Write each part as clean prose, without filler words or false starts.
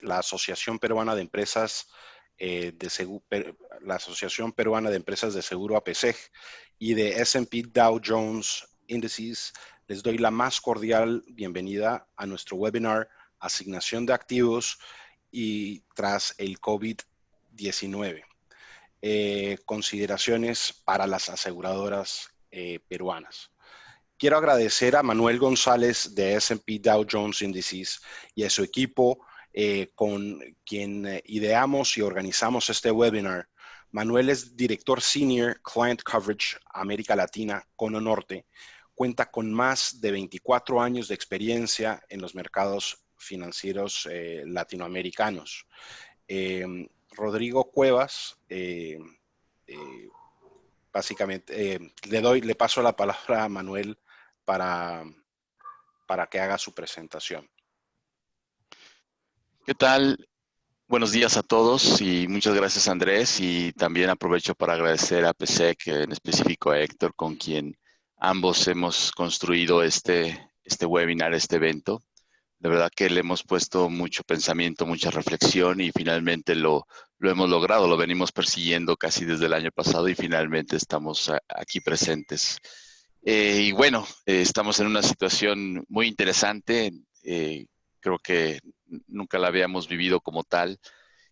la Asociación Peruana de Empresas la Asociación Peruana de Empresas de Seguro APSEG y de S&P Dow Jones Indices, les doy la más cordial bienvenida a nuestro webinar Asignación de Activos y tras el COVID-19. Consideraciones para las aseguradoras peruanas. Quiero agradecer a Manuel González de S&P Dow Jones Indices y a su equipo con quien ideamos y organizamos este webinar. Manuel es director senior Client Coverage América Latina, Cono Norte. Cuenta con más de 24 años de experiencia en los mercados financieros latinoamericanos. Rodrigo Cuevas, básicamente, le paso la palabra a Manuel para, para que haga su presentación. ¿Qué tal? Buenos días a todos y muchas gracias, Andrés, y también aprovecho para agradecer a PSEC, en específico a Héctor, con quien ambos hemos construido este webinar, este evento. De verdad que le hemos puesto mucho pensamiento, mucha reflexión y finalmente lo hemos logrado, lo venimos persiguiendo casi desde el año pasado y finalmente estamos aquí presentes. Y bueno, estamos en una situación muy interesante, creo que nunca la habíamos vivido como tal.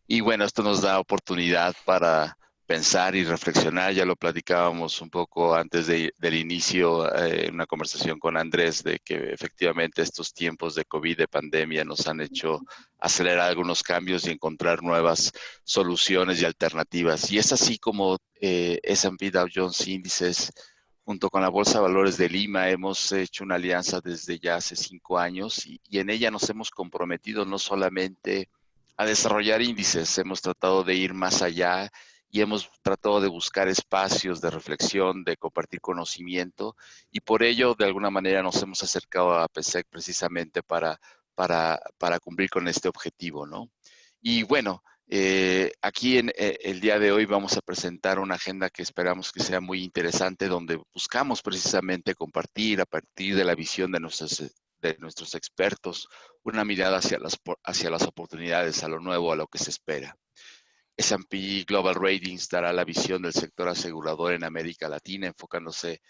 Y bueno, esto nos da oportunidad para pensar y reflexionar. Ya lo platicábamos un poco antes del inicio, una conversación con Andrés, de que efectivamente estos tiempos de COVID, de pandemia, nos han hecho acelerar algunos cambios y encontrar nuevas soluciones y alternativas. Y es así como S&P Dow Jones Índices, junto con la Bolsa de Valores de Lima, hemos hecho una alianza desde ya hace 5 años y en ella nos hemos comprometido no solamente a desarrollar índices, hemos tratado de ir más allá y hemos tratado de buscar espacios de reflexión, de compartir conocimiento y por ello de alguna manera nos hemos acercado a PSEC precisamente para cumplir con este objetivo, ¿no? Y bueno, aquí el día de hoy vamos a presentar una agenda que esperamos que sea muy interesante, donde buscamos precisamente compartir a partir de la visión de nuestros expertos una mirada hacia las oportunidades, a lo nuevo, a lo que se espera. S&P Global Ratings dará la visión del sector asegurador en América Latina, enfocándose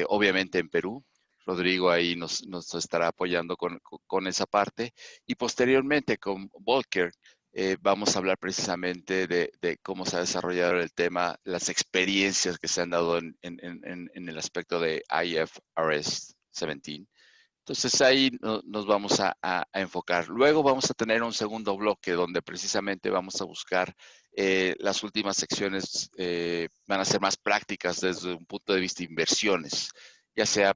obviamente en Perú. Rodrigo ahí nos estará apoyando con esa parte. Y posteriormente con Volcker vamos a hablar precisamente de cómo se ha desarrollado el tema, las experiencias que se han dado en el aspecto de IFRS 17. Entonces ahí nos vamos a enfocar. Luego vamos a tener un segundo bloque donde precisamente vamos a buscar las últimas secciones, van a ser más prácticas desde un punto de vista de inversiones, ya sea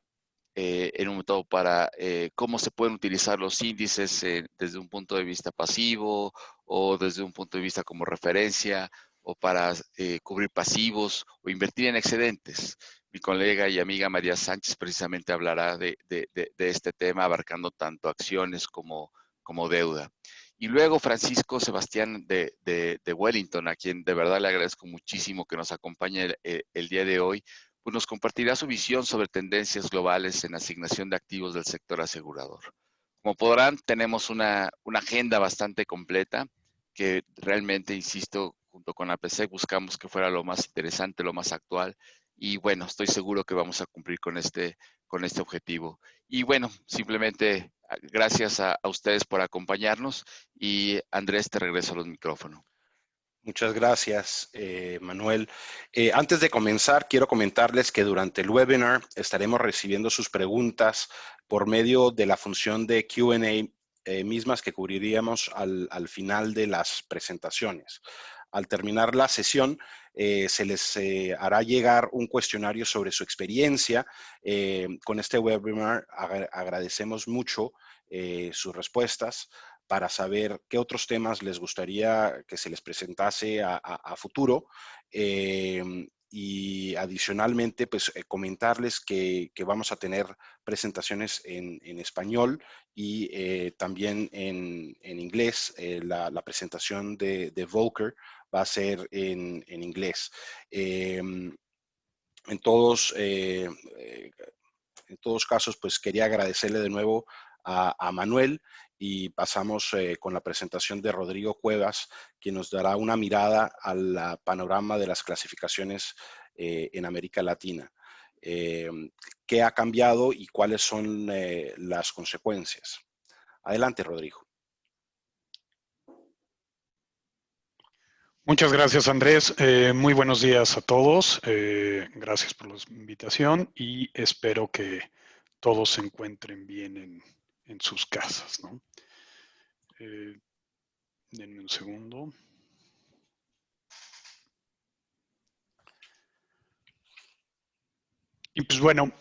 en un momento para cómo se pueden utilizar los índices desde un punto de vista pasivo o desde un punto de vista como referencia o para cubrir pasivos o invertir en excedentes. Mi colega y amiga María Sánchez precisamente hablará de este tema, abarcando tanto acciones como deuda. Y luego Francisco Sebastián de Wellington, a quien de verdad le agradezco muchísimo que nos acompañe el día de hoy, pues nos compartirá su visión sobre tendencias globales en asignación de activos del sector asegurador. Como podrán, tenemos una agenda bastante completa que realmente, insisto, junto con APC buscamos que fuera lo más interesante, lo más actual y bueno, estoy seguro que vamos a cumplir con este objetivo. Y bueno, simplemente gracias a ustedes por acompañarnos y Andrés, te regreso a los micrófonos. Muchas gracias, Manuel. Antes de comenzar, quiero comentarles que durante el webinar estaremos recibiendo sus preguntas por medio de la función de Q&A mismas que cubriríamos al final de las presentaciones. Al terminar la sesión, se les hará llegar un cuestionario sobre su experiencia. Con este webinar agradecemos mucho sus respuestas para saber qué otros temas les gustaría que se les presentase a futuro. Y adicionalmente, pues comentarles que vamos a tener presentaciones en español y también en inglés. La presentación de Volcker va a ser en inglés. En todos, en todos casos, pues quería agradecerle de nuevo a Manuel y pasamos con la presentación de Rodrigo Cuevas, quien nos dará una mirada al panorama de las clasificaciones en América Latina. ¿Qué ha cambiado y cuáles son las consecuencias? Adelante, Rodrigo. Muchas gracias, Andrés. Muy buenos días a todos. Gracias por la invitación y espero que todos se encuentren bien en sus casas, ¿no? Denme un segundo. Y pues bueno,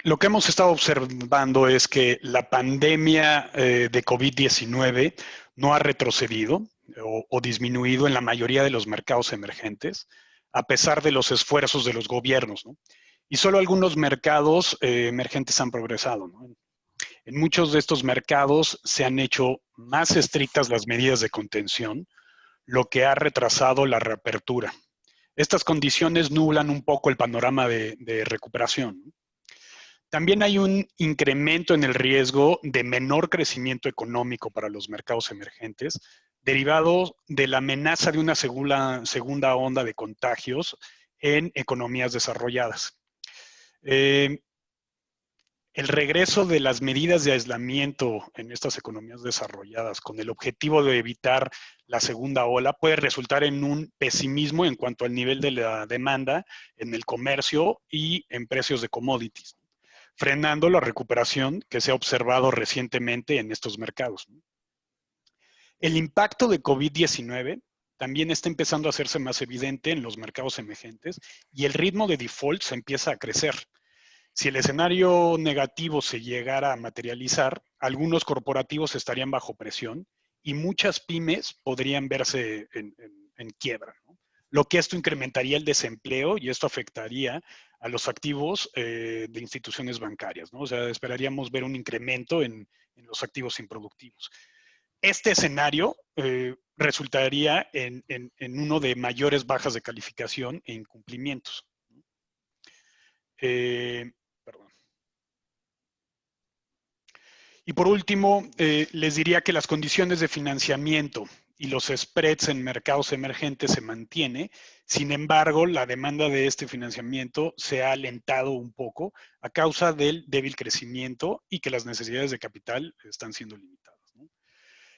lo que hemos estado observando es que la pandemia de COVID-19 no ha retrocedido o disminuido en la mayoría de los mercados emergentes, a pesar de los esfuerzos de los gobiernos, ¿no? Y solo algunos mercados emergentes han progresado, ¿no? En muchos de estos mercados se han hecho más estrictas las medidas de contención, lo que ha retrasado la reapertura. Estas condiciones nublan un poco el panorama de recuperación, ¿no? También hay un incremento en el riesgo de menor crecimiento económico para los mercados emergentes, derivado de la amenaza de una segunda onda de contagios en economías desarrolladas. El regreso de las medidas de aislamiento en estas economías desarrolladas con el objetivo de evitar la segunda ola puede resultar en un pesimismo en cuanto al nivel de la demanda en el comercio y en precios de commodities, frenando la recuperación que se ha observado recientemente en estos mercados. El impacto de COVID-19 también está empezando a hacerse más evidente en los mercados emergentes y el ritmo de default se empieza a crecer. Si el escenario negativo se llegara a materializar, algunos corporativos estarían bajo presión y muchas pymes podrían verse en quiebra, ¿no? Lo que esto incrementaría el desempleo y esto afectaría a los activos de instituciones bancarias, ¿no? O sea, esperaríamos ver un incremento en los activos improductivos. Este escenario resultaría en uno de mayores bajas de calificación e incumplimientos. Perdón. Y por último, les diría que las condiciones de financiamiento y los spreads en mercados emergentes se mantiene. Sin embargo, la demanda de este financiamiento se ha alentado un poco a causa del débil crecimiento y que las necesidades de capital están siendo limitadas, ¿no?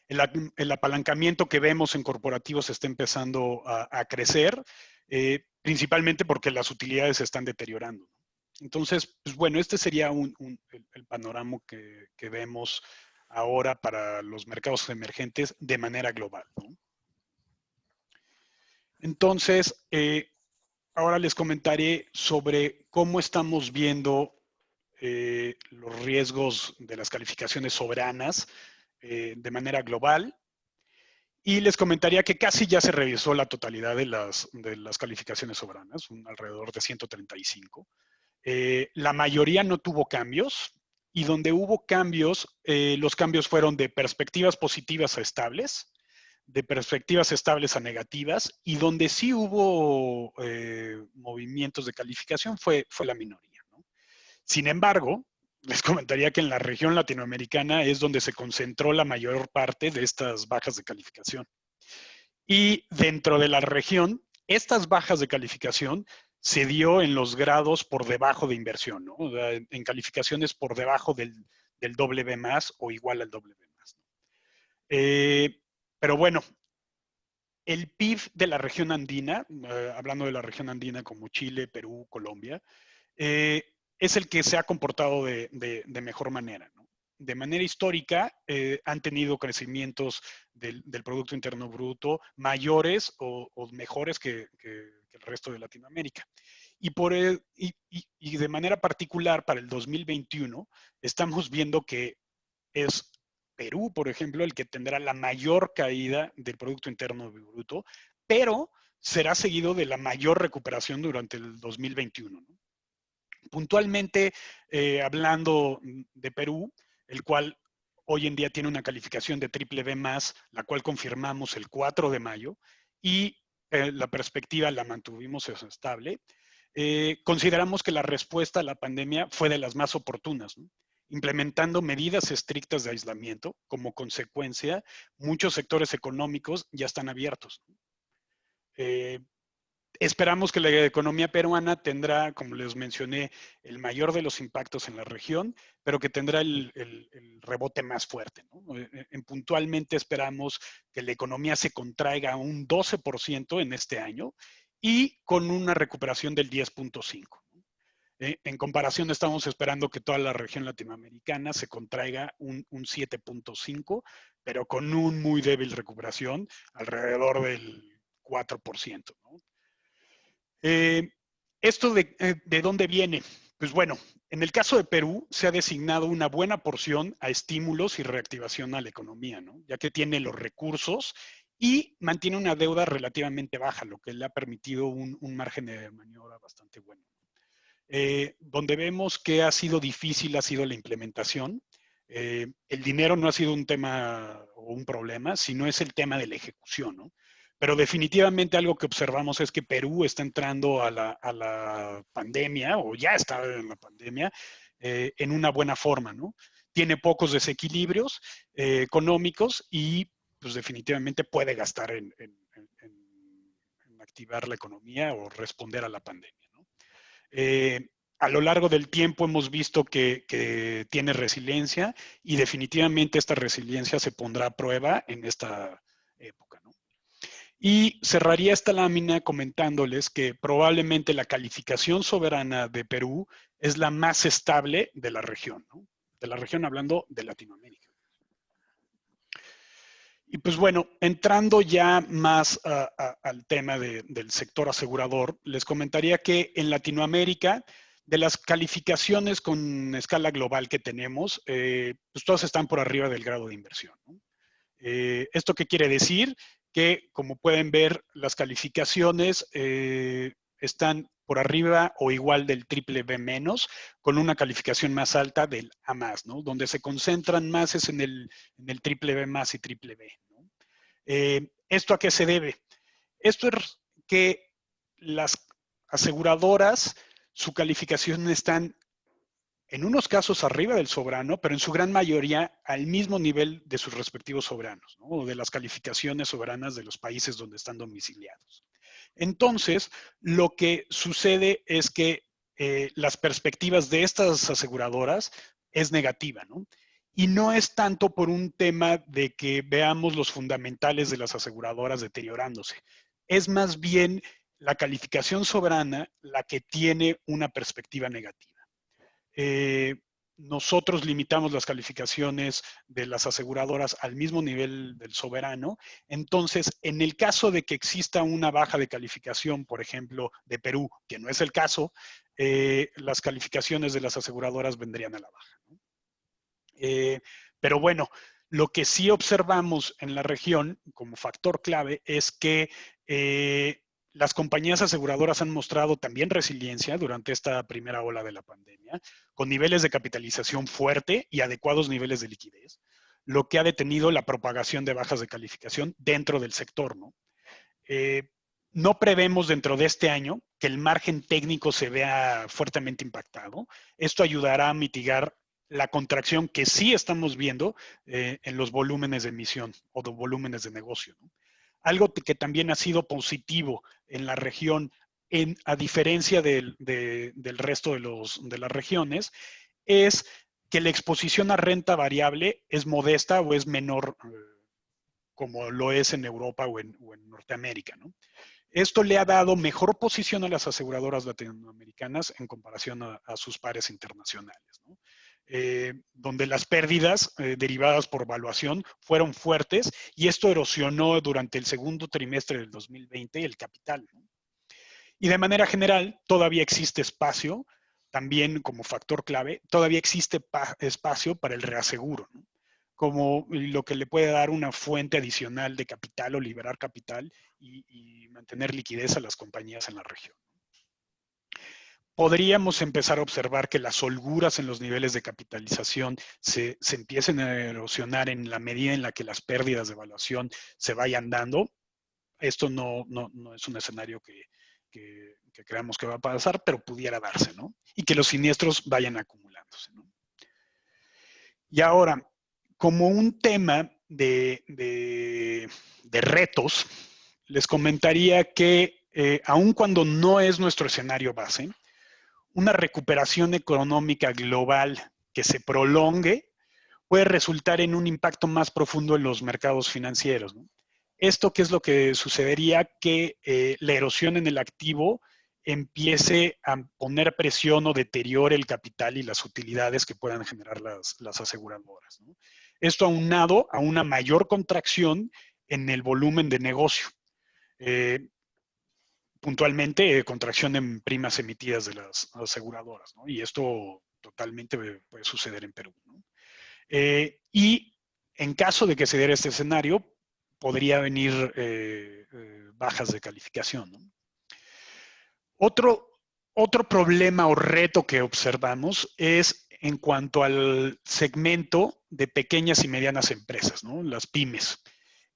El apalancamiento que vemos en corporativos está empezando a crecer, principalmente porque las utilidades se están deteriorando. Entonces, pues bueno, este sería el panorama que vemos ahora para los mercados emergentes de manera global, ¿no? Entonces, ahora les comentaré sobre cómo estamos viendo los riesgos de las calificaciones soberanas de manera global. Y les comentaría que casi ya se revisó la totalidad de las calificaciones soberanas, alrededor de 135. La mayoría no tuvo cambios y donde hubo cambios, los cambios fueron de perspectivas positivas a estables, de perspectivas estables a negativas, y donde sí hubo movimientos de calificación fue la minoría, ¿no? Sin embargo, les comentaría que en la región latinoamericana es donde se concentró la mayor parte de estas bajas de calificación. Y dentro de la región, estas bajas de calificación se dio en los grados por debajo de inversión, ¿no? O sea, en calificaciones por debajo del W más o igual al W más, ¿no? Pero bueno, el PIB de la región andina, hablando de la región andina como Chile, Perú, Colombia, es el que se ha comportado de mejor manera, ¿no? De manera histórica, han tenido crecimientos del Producto Interno Bruto mayores o mejores que el resto de Latinoamérica. Y de manera particular, para el 2021, estamos viendo que es Perú, por ejemplo, el que tendrá la mayor caída del Producto Interno Bruto, pero será seguido de la mayor recuperación durante el 2021, ¿no? Puntualmente, hablando de Perú, el cual hoy en día tiene una calificación de BBB+, la cual confirmamos el 4 de mayo, y la perspectiva la mantuvimos estable. consideramos que la respuesta a la pandemia fue de las más oportunas, ¿no? Implementando medidas estrictas de aislamiento. Como consecuencia, muchos sectores económicos ya están abiertos. Esperamos que la economía peruana tendrá, como les mencioné, el mayor de los impactos en la región, pero que tendrá el rebote más fuerte, ¿no? Puntualmente esperamos que la economía se contraiga un 12% en este año y con una recuperación del 10.5%. En comparación, estamos esperando que toda la región latinoamericana se contraiga un 7.5%, pero con un muy débil recuperación, alrededor del 4%, ¿no? ¿Esto de dónde viene? Pues bueno, en el caso de Perú se ha designado una buena porción a estímulos y reactivación a la economía, ¿no? Ya que tiene los recursos y mantiene una deuda relativamente baja, lo que le ha permitido un margen de maniobra bastante bueno. Donde vemos que ha sido difícil ha sido la implementación. El dinero no ha sido un tema o un problema, sino es el tema de la ejecución, ¿no? Pero definitivamente algo que observamos es que Perú está entrando a la pandemia, o ya está en la pandemia, en una buena forma, ¿no? Tiene pocos desequilibrios económicos y pues definitivamente puede gastar en activar la economía o responder a la pandemia, ¿no? A lo largo del tiempo hemos visto que tiene resiliencia y definitivamente esta resiliencia se pondrá a prueba en esta época, ¿no? Y cerraría esta lámina comentándoles que probablemente la calificación soberana de Perú es la más estable de la región, ¿no? De la región hablando de Latinoamérica. Y pues bueno, entrando ya más al tema del sector asegurador, les comentaría que en Latinoamérica, de las calificaciones con escala global que tenemos, pues todas están por arriba del grado de inversión, ¿no? ¿Esto qué quiere decir? Que, como pueden ver, las calificaciones están por arriba o igual del triple B menos, con una calificación más alta del A más, ¿no? Donde se concentran más es en el triple B más y triple B, ¿no? ¿Esto a qué se debe? Esto es que las aseguradoras, su calificación están en unos casos arriba del soberano, pero en su gran mayoría al mismo nivel de sus respectivos soberanos, ¿no? O de las calificaciones soberanas de los países donde están domiciliados. Entonces, lo que sucede es que las perspectivas de estas aseguradoras es negativa, ¿no? Y no es tanto por un tema de que veamos los fundamentales de las aseguradoras deteriorándose. Es más bien la calificación soberana la que tiene una perspectiva negativa. Nosotros limitamos las calificaciones de las aseguradoras al mismo nivel del soberano. Entonces, en el caso de que exista una baja de calificación, por ejemplo, de Perú, que no es el caso, las calificaciones de las aseguradoras vendrían a la baja, ¿no? Pero bueno, lo que sí observamos en la región como factor clave es que las compañías aseguradoras han mostrado también resiliencia durante esta primera ola de la pandemia, con niveles de capitalización fuerte y adecuados niveles de liquidez, lo que ha detenido la propagación de bajas de calificación dentro del sector, ¿no? No prevemos dentro de este año que el margen técnico se vea fuertemente impactado. Esto ayudará a mitigar la contracción que sí estamos viendo en los volúmenes de emisión o de volúmenes de negocio, ¿no? Algo que también ha sido positivo en la región, a diferencia del resto de las regiones, es que la exposición a renta variable es modesta o es menor, como lo es en Europa o en Norteamérica, ¿no? Esto le ha dado mejor posición a las aseguradoras latinoamericanas en comparación a sus pares internacionales, ¿no? Donde las pérdidas derivadas por valuación fueron fuertes y esto erosionó durante el segundo trimestre del 2020 el capital, ¿no? Y de manera general, todavía existe espacio, también como factor clave, todavía existe espacio para el reaseguro, ¿no? Como lo que le puede dar una fuente adicional de capital o liberar capital y mantener liquidez a las compañías en la región. Podríamos empezar a observar que las holguras en los niveles de capitalización se empiecen a erosionar en la medida en la que las pérdidas de evaluación se vayan dando. Esto no es un escenario que creamos que va a pasar, pero pudiera darse, ¿no? Y que los siniestros vayan acumulándose, ¿no? Y ahora, como un tema de retos, les comentaría que aun cuando no es nuestro escenario base, una recuperación económica global que se prolongue puede resultar en un impacto más profundo en los mercados financieros, ¿no? ¿Esto qué es lo que sucedería? Que la erosión en el activo empiece a poner presión o deteriore el capital y las utilidades que puedan generar las aseguradoras, ¿no? Esto aunado a una mayor contracción en el volumen de negocio. Puntualmente, contracción en primas emitidas de las aseguradoras, ¿no? Y esto totalmente puede suceder en Perú, ¿no? Y en caso de que se diera este escenario, podría venir bajas de calificación, ¿no? Otro problema o reto que observamos es en cuanto al segmento de pequeñas y medianas empresas, ¿no? Las pymes.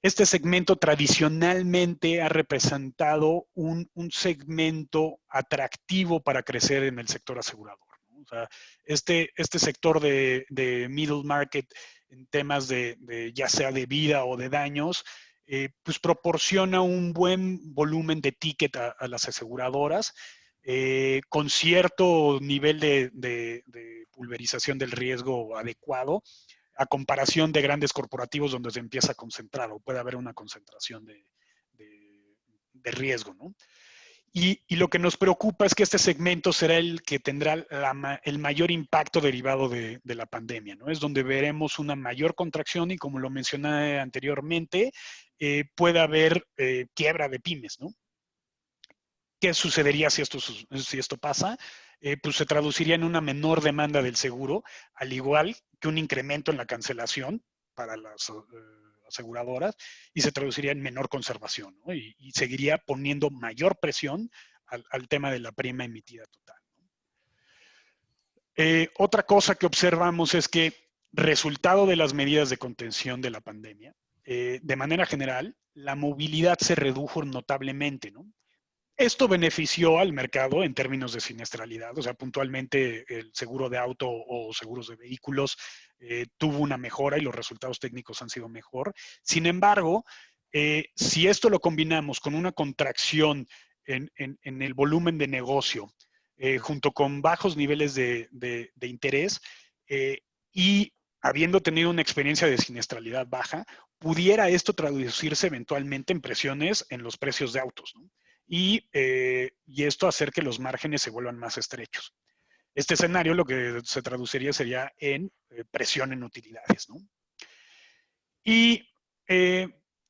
Este segmento tradicionalmente ha representado un segmento atractivo para crecer en el sector asegurador, ¿no? O sea, este sector de middle market en temas de ya sea de vida o de daños, pues proporciona un buen volumen de ticket a las aseguradoras, con cierto nivel de pulverización del riesgo adecuado, a comparación de grandes corporativos donde se empieza a concentrar o puede haber una concentración de riesgo, ¿no? Y lo que nos preocupa es que este segmento será el que tendrá el mayor impacto derivado de la pandemia, ¿no? Es donde veremos una mayor contracción y, como lo mencioné anteriormente, puede haber quiebra de pymes, ¿no? ¿Qué sucedería si esto pasa? Pues se traduciría en una menor demanda del seguro, al igual que un incremento en la cancelación para las aseguradoras, y se traduciría en menor conservación, ¿no? Y seguiría poniendo mayor presión al tema de la prima emitida total, ¿no? Otra cosa que observamos es que, resultado de las medidas de contención de la pandemia, de manera general, la movilidad se redujo notablemente, ¿no? Esto benefició al mercado en términos de siniestralidad, o sea, puntualmente el seguro de auto o seguros de vehículos tuvo una mejora y los resultados técnicos han sido mejor. Sin embargo, si esto lo combinamos con una contracción en el volumen de negocio, junto con bajos niveles de interés, y habiendo tenido una experiencia de siniestralidad baja, pudiera esto traducirse eventualmente en presiones en los precios de autos, ¿no? Y esto hacer que los márgenes se vuelvan más estrechos. Este escenario lo que se traduciría sería en presión en utilidades, ¿no? Y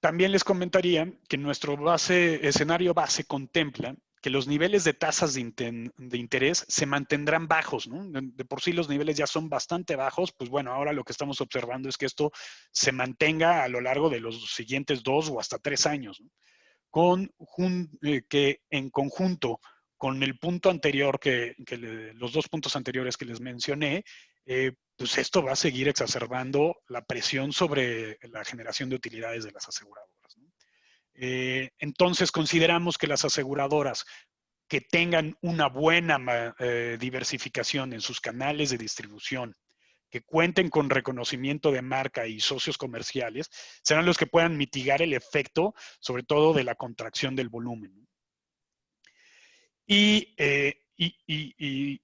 también les comentaría que nuestro escenario base contempla que los niveles de tasas de interés se mantendrán bajos, ¿no? De por sí los niveles ya son bastante bajos, pues bueno, ahora lo que estamos observando es que esto se mantenga a lo largo de los siguientes 2 o hasta 3 años, ¿no? Que en conjunto con el punto anterior, los 2 puntos anteriores que les mencioné, pues esto va a seguir exacerbando la presión sobre la generación de utilidades de las aseguradoras, ¿no? Entonces consideramos que las aseguradoras que tengan una buena diversificación en sus canales de distribución, que cuenten con reconocimiento de marca y socios comerciales, serán los que puedan mitigar el efecto, sobre todo de la contracción del volumen, y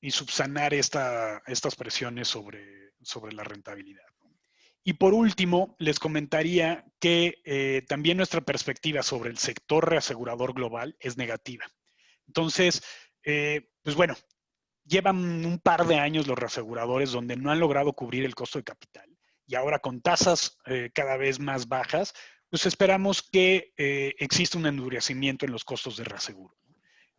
subsanar estas presiones sobre la rentabilidad. Y por último, les comentaría que también nuestra perspectiva sobre el sector reasegurador global es negativa. Entonces, pues bueno, llevan un par de años los reaseguradores donde no han logrado cubrir el costo de capital, y ahora con tasas cada vez más bajas, pues esperamos que exista un endurecimiento en los costos de reaseguro.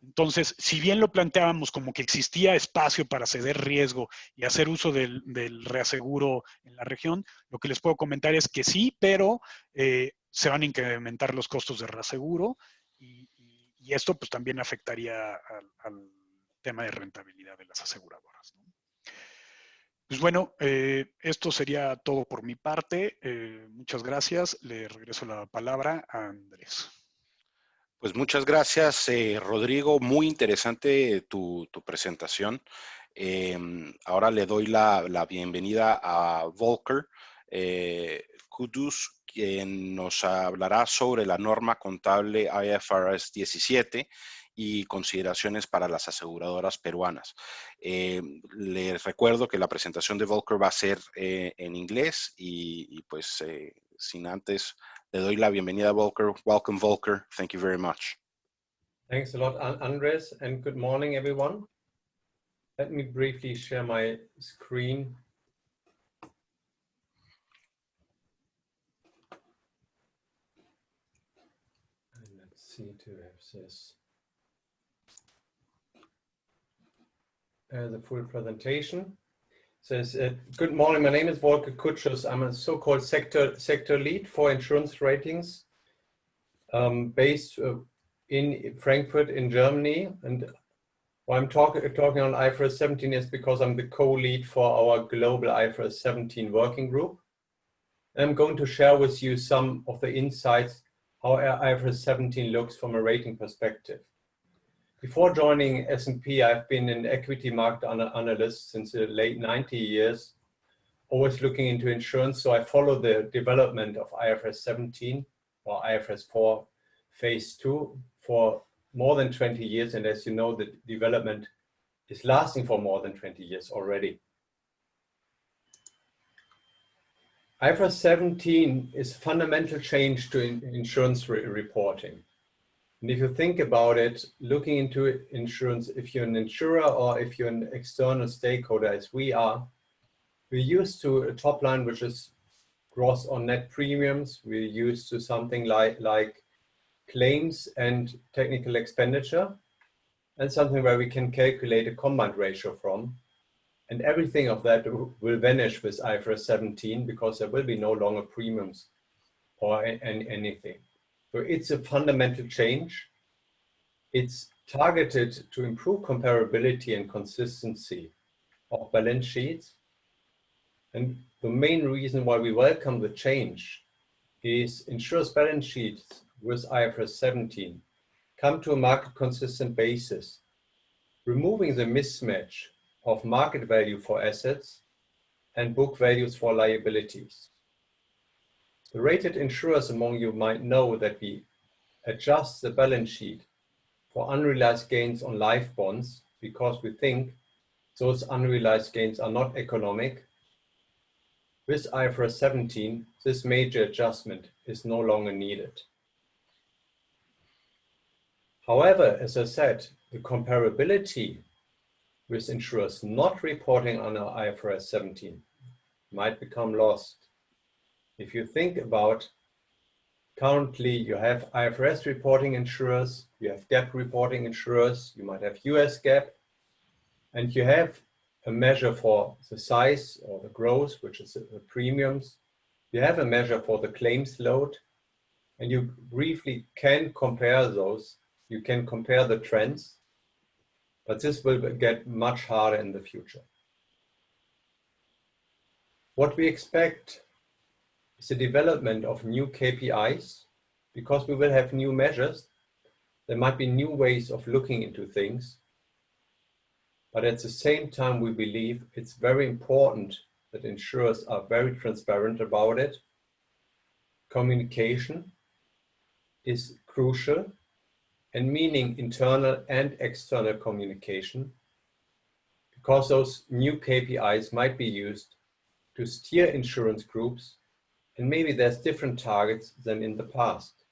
Entonces, si bien lo planteábamos como que existía espacio para ceder riesgo y hacer uso del reaseguro en la región, lo que les puedo comentar es que sí, pero se van a incrementar los costos de reaseguro, y esto pues también afectaría al tema de rentabilidad de las aseguradoras, ¿no? Pues bueno, esto sería todo por mi parte. Muchas gracias. Le regreso la palabra a Andrés. Pues muchas gracias, Rodrigo. Muy interesante tu presentación. Ahora le doy la bienvenida a Volker Kudus, quien nos hablará sobre la norma contable IFRS 17 y consideraciones para las aseguradoras peruanas. Les recuerdo que la presentación de Volker va a ser en inglés y pues sin antes le doy la bienvenida a Volker. Welcome, Volker. Thank you very much. Thanks a lot, Andres, and good morning, everyone. Let me briefly share my screen. And let's see to have this. The full presentation. Says, good morning, my name is Volker Kutschus. I'm a so-called sector lead for insurance ratings based in Frankfurt in Germany. And why I'm talking on IFRS 17 is because I'm the co-lead for our global IFRS 17 working group. And I'm going to share with you some of the insights how IFRS 17 looks from a rating perspective. Before joining S&P, I've been an equity market analyst since the late 90 years, always looking into insurance. So I follow the development of IFRS 17 or IFRS 4 phase 2 for more than 20 years. And as you know, the development is lasting for more than 20 years already. IFRS 17 is fundamental change to insurance reporting. And if you think about it, looking into insurance, if you're an insurer or if you're an external stakeholder, as we are, we're used to a top line, which is gross or net premiums. We're used to something like claims and technical expenditure, and something where we can calculate a combined ratio from. And everything of that will vanish with IFRS 17 because there will be no longer premiums or anything. So it's a fundamental change. It's targeted to improve comparability and consistency of balance sheets. And the main reason why we welcome the change is insurers' balance sheets with IFRS 17 come to a market consistent basis, removing the mismatch of market value for assets and book values for liabilities. The rated insurers among you might know that we adjust the balance sheet for unrealized gains on life bonds because we think those unrealized gains are not economic. With IFRS 17, this major adjustment is no longer needed. However, as I said, the comparability with insurers not reporting under IFRS 17 might become lost. If you think about currently you have IFRS reporting insurers, you have GAAP reporting insurers, you might have US GAAP, and you have a measure for the size or the growth, which is the premiums. You have a measure for the claims load, and you briefly can compare those. You can compare the trends, but this will get much harder in the future. What we expect is the development of new KPIs, because we will have new measures. There might be new ways of looking into things, but at the same time, we believe it's very important that insurers are very transparent about it. Communication is crucial, and meaning internal and external communication, because those new KPIs might be used to steer insurance groups, and maybe there's different targets than in the past.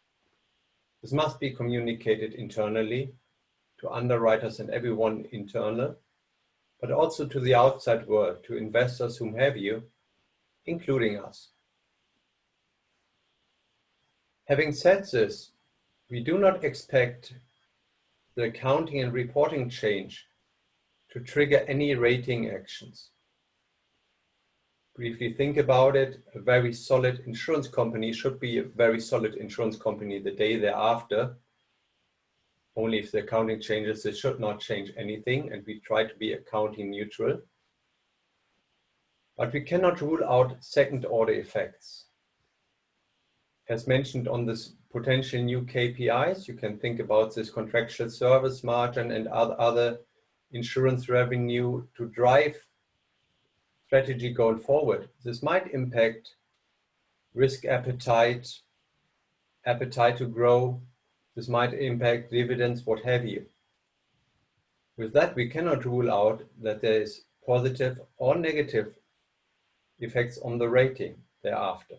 This must be communicated internally to underwriters and everyone internal, but also to the outside world, to investors whom have you, including us. Having said this, we do not expect the accounting and reporting change to trigger any rating actions. Briefly think about it, a very solid insurance company should be a very solid insurance company the day thereafter. Only if the accounting changes, it should not change anything, and we try to be accounting neutral. But we cannot rule out second order effects. as mentioned on this potential new KPIs, you can think about this contractual service margin and other insurance revenue to drive strategy going forward. This might impact risk appetite, appetite to grow. This might impact dividends, what have you. With that, we cannot rule out that there is positive or negative effects on the rating thereafter.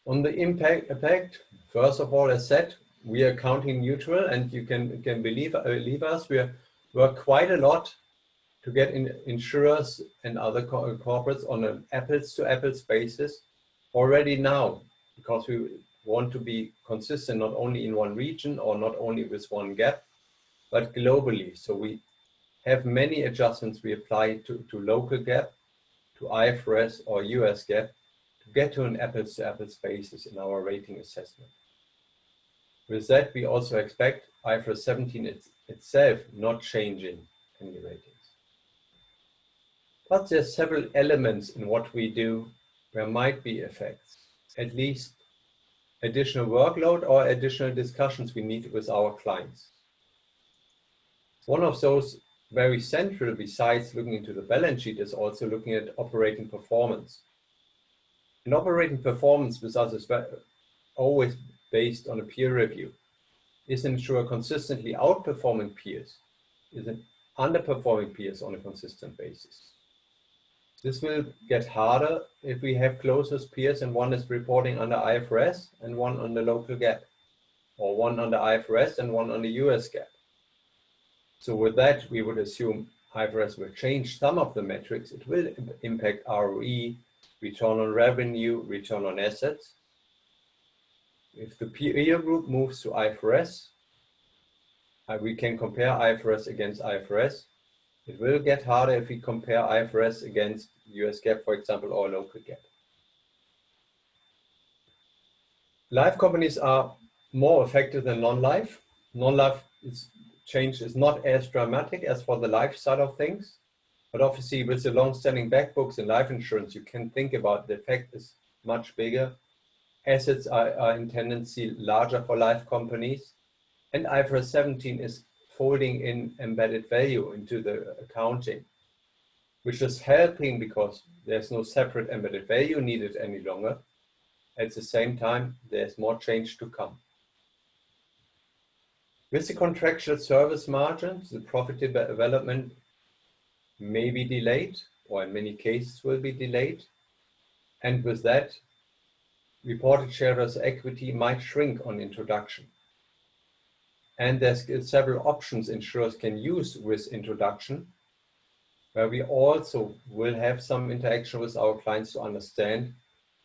On the impact, first of all, as said, we are accounting neutral, and you can believe us, we work quite a lot to get insurers and other corporates on an apples-to-apples basis already now, because we want to be consistent not only in one region or not only with one gap, but globally. So we have many adjustments we apply to local gap, to IFRS or US gap, to get to an apples-to-apples basis in our rating assessment. With that, we also expect IFRS 17 itself not changing any ratings. But there's several elements in what we do where might be effects, at least additional workload or additional discussions we need with our clients. One of those very central, besides looking into the balance sheet, is also looking at operating performance. And operating performance with us is always based on a peer review. Is an insurer consistently outperforming peers? Is it underperforming peers on a consistent basis? This will get harder if we have closest peers and one is reporting under IFRS and one under local GAAP, or one under IFRS and one under US GAAP. So with that, we would assume IFRS will change some of the metrics. It will impact ROE, return on revenue, return on assets. If the peer group moves to IFRS, we can compare IFRS against IFRS. It will get harder if we compare IFRS against US GAAP, for example, or local GAAP. Life companies are more affected than non-life. Non-life change is not as dramatic as for the life side of things, but obviously with the long-standing back books in life insurance, you can think about the effect is much bigger. Assets are in tendency larger for life companies, and IFRS 17 is folding in embedded value into the accounting, which is helping because there's no separate embedded value needed any longer. At the same time, there's more change to come. With the contractual service margins, the profit development may be delayed, or in many cases will be delayed. And with that, reported shareholders' equity might shrink on introduction. And there's several options insurers can use with introduction, where we also will have some interaction with our clients to understand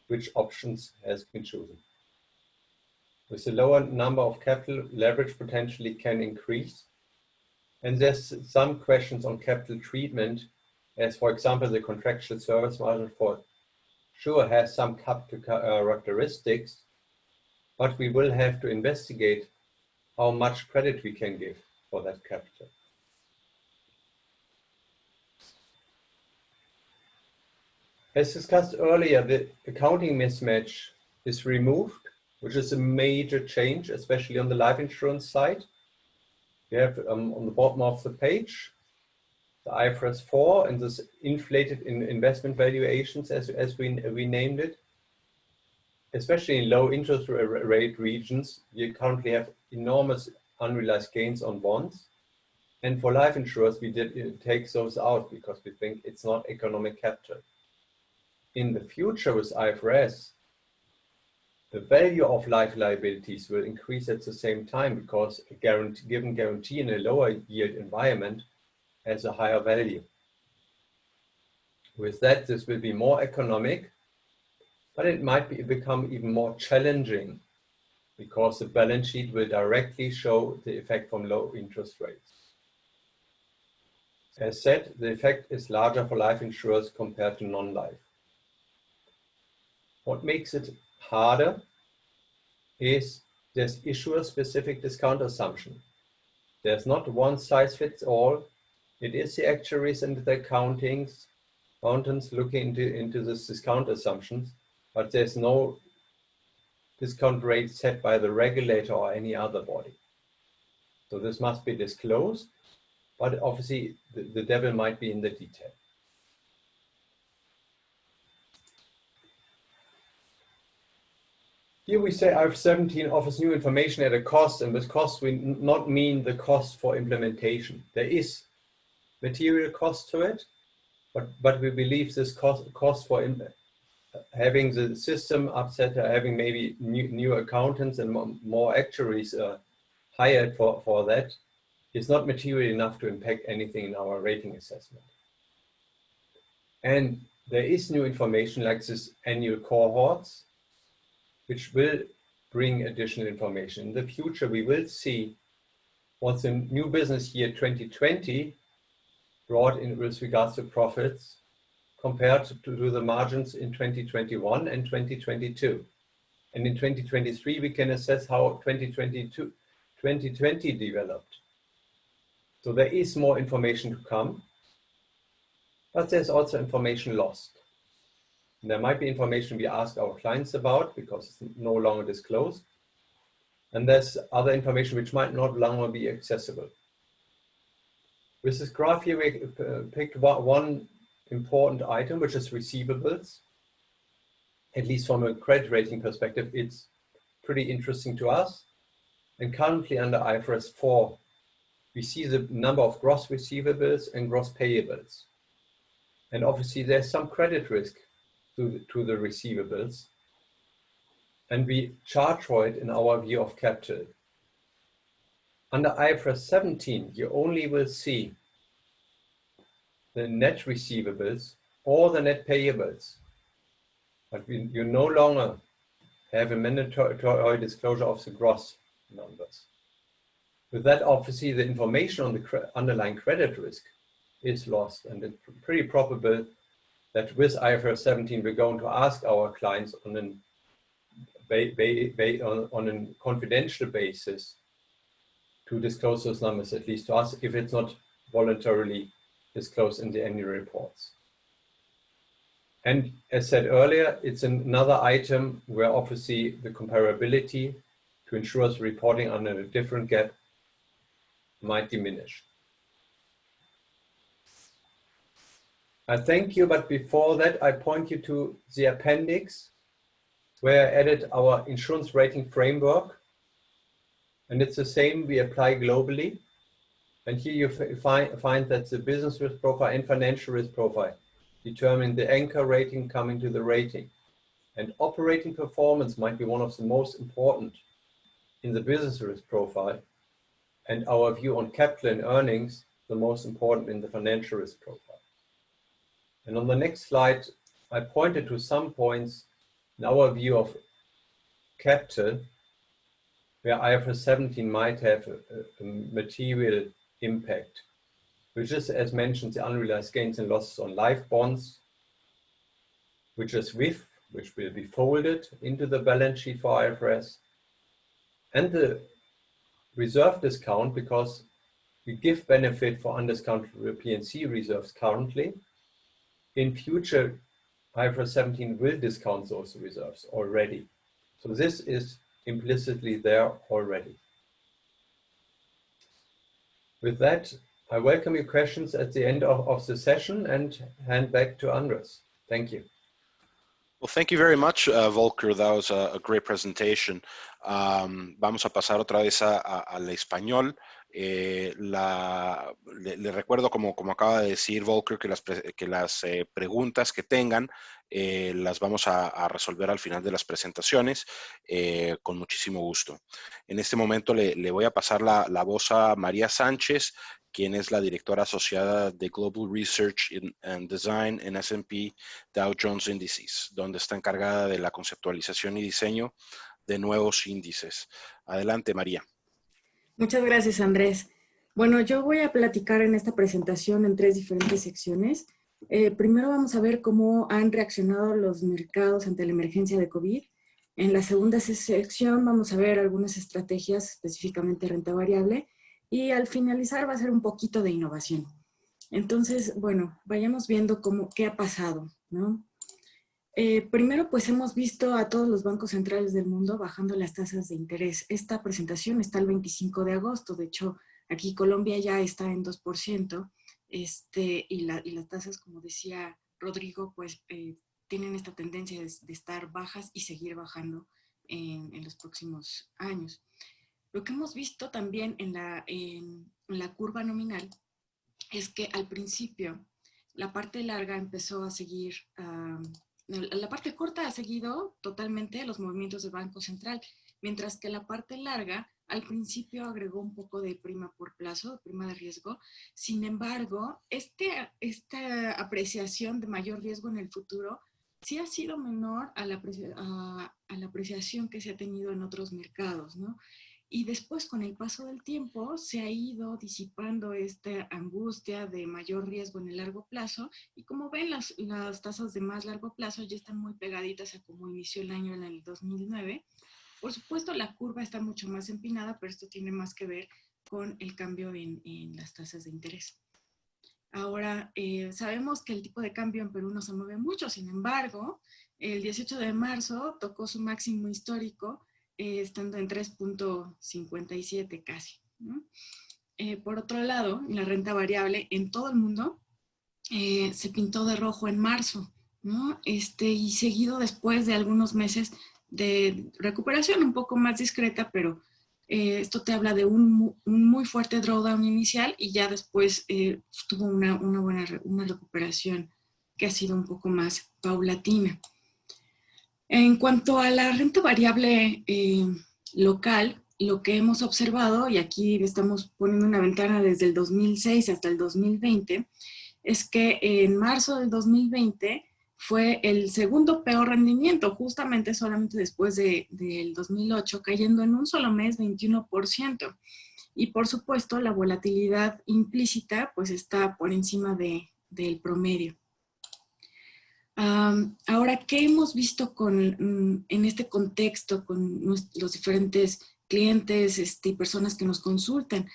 which options has been chosen. With a lower number of capital, leverage potentially can increase. And there's some questions on capital treatment, as for example, the contractual service margin for sure has some capital characteristics, but we will have to investigate how much credit we can give for that capital. As discussed earlier, the accounting mismatch is removed, which is a major change, especially on the life insurance side. We have on the bottom of the page, the IFRS 4 and this inflated investment valuations as we named it. Especially in low interest rate regions, we currently have enormous unrealized gains on bonds. And for life insurers, we did take those out because we think it's not economic capital. In the future with IFRS, the value of life liabilities will increase at the same time because a given guarantee in a lower yield environment has a higher value. With that, this will be more economic, but it might become even more challenging because the balance sheet will directly show the effect from low interest rates. As said, the effect is larger for life insurers compared to non-life. What makes it harder is there's issuer-specific discount assumption. There's not one size fits all. It is the actuaries and the accountings accountants looking into this discount assumptions, but there's no discount rate set by the regulator or any other body. So this must be disclosed, but obviously the devil might be in the detail. Here we say IFRS 17 offers new information at a cost, and with cost we not mean the cost for implementation. There is material cost to it, but we believe this cost for having the system upset, having maybe new accountants and more actuaries hired for that is not material enough to impact anything in our rating assessment. And there is new information like this annual cohorts, which will bring additional information. In the future, we will see what's in new business year 2020 brought in with regards to profits compared to the margins in 2021 and 2022. And in 2023, we can assess how 2020 developed. So there is more information to come, but there's also information lost. And there might be information we ask our clients about because it's no longer disclosed. And there's other information which might not longer be accessible. With this graph here, we picked one important item, which is receivables. At least from a credit rating perspective, it's pretty interesting to us. And currently under IFRS 4, we see the number of gross receivables and gross payables. And obviously there's some credit risk to the receivables. And we charge for it in our view of capital. Under IFRS 17, you only will see the net receivables or the net payables. But you no longer have a mandatory disclosure of the gross numbers. With that, obviously, the information on the underlying credit risk is lost. And it's pretty probable that with IFRS 17, we're going to ask our clients on a confidential basis to disclose those numbers, at least to us, if it's not voluntarily disclosed in the annual reports. And as said earlier, it's another item where obviously the comparability to insurers reporting under a different GAAP might diminish. I thank you, but before that, I point you to the appendix where I added our insurance rating framework. And it's the same we apply globally. And here you find that the business risk profile and financial risk profile determine the anchor rating coming to the rating. And operating performance might be one of the most important in the business risk profile. And our view on capital and earnings, the most important in the financial risk profile. And on the next slide, I pointed to some points in our view of capital where IFRS 17 might have a material impact, which is, as mentioned, the unrealized gains and losses on life bonds, which is WIF, which will be folded into the balance sheet for IFRS, and the reserve discount, because we give benefit for undiscounted P&C reserves currently. In future, IFRS 17 will discount those reserves already. So this is implicitly there already. With that, I welcome your questions at the end of the session and hand back to Andres. Thank you. Well, thank you very much, Volker. That was a great presentation. Vamos a pasar otra vez al español. Le recuerdo, como acaba de decir Volker, que las preguntas que tengan las vamos a resolver al final de las presentaciones con muchísimo gusto. En este momento le voy a pasar la voz a María Sánchez, quien es la directora asociada de Global Research and Design en S&P Dow Jones Indices, donde está encargada de la conceptualización y diseño de nuevos índices. Adelante, María. Muchas gracias, Andrés. Bueno, yo voy a platicar en esta presentación en 3 diferentes secciones. Primero vamos a ver cómo han reaccionado los mercados ante la emergencia de COVID. En la segunda sección vamos a ver algunas estrategias, específicamente renta variable. Y al finalizar va a ser un poquito de innovación. Entonces, bueno, vayamos viendo qué ha pasado, ¿no? Primero, pues hemos visto a todos los bancos centrales del mundo bajando las tasas de interés. Esta presentación está el 25 de agosto. De hecho, aquí Colombia ya está en 2%. Y las tasas, como decía Rodrigo, pues tienen esta tendencia de estar bajas y seguir bajando en los próximos años. Lo que hemos visto también en la curva nominal es que al principio la parte larga empezó a seguir... la parte corta ha seguido totalmente los movimientos del Banco Central, mientras que la parte larga al principio agregó un poco de prima por plazo, prima de riesgo. Sin embargo, esta apreciación de mayor riesgo en el futuro sí ha sido menor a la apreciación que se ha tenido en otros mercados, ¿no? Y después, con el paso del tiempo, se ha ido disipando esta angustia de mayor riesgo en el largo plazo. Y como ven, las tasas de más largo plazo ya están muy pegaditas a como inició el año en el 2009. Por supuesto, la curva está mucho más empinada, pero esto tiene más que ver con el cambio en las tasas de interés. Ahora, sabemos que el tipo de cambio en Perú no se mueve mucho. Sin embargo, el 18 de marzo tocó su máximo histórico, estando en 3.57 casi, ¿no? Por otro lado, la renta variable en todo el mundo se pintó de rojo en marzo, ¿no? Y seguido después de algunos meses de recuperación un poco más discreta, pero esto te habla de un muy fuerte drawdown inicial y ya después tuvo una recuperación que ha sido un poco más paulatina. En cuanto a la renta variable local, lo que hemos observado, y aquí estamos poniendo una ventana desde el 2006 hasta el 2020, es que en marzo del 2020 fue el segundo peor rendimiento, justamente solamente después del 2008, cayendo en un solo mes 21%. Y por supuesto, la volatilidad implícita pues está por encima del promedio. Ahora, ¿qué hemos visto en este contexto con los diferentes clientes y personas que nos consultan?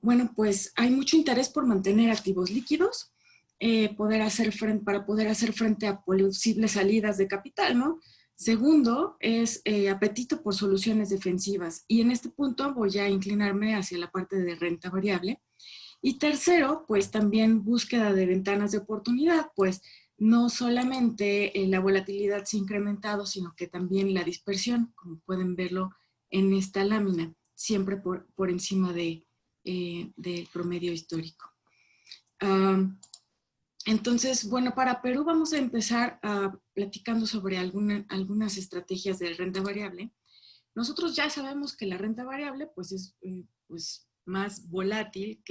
Bueno, pues hay mucho interés por mantener activos líquidos, para poder hacer frente a posibles salidas de capital, ¿no? Segundo, es apetito por soluciones defensivas. Y en este punto voy a inclinarme hacia la parte de renta variable. Y tercero, pues también búsqueda de ventanas de oportunidad, pues no solamente la volatilidad se ha incrementado, sino que también la dispersión, como pueden verlo en esta lámina, siempre por encima del promedio histórico. Entonces, bueno, para Perú vamos a empezar platicando sobre algunas estrategias de renta variable. Nosotros ya sabemos que la renta variable pues es más volátil,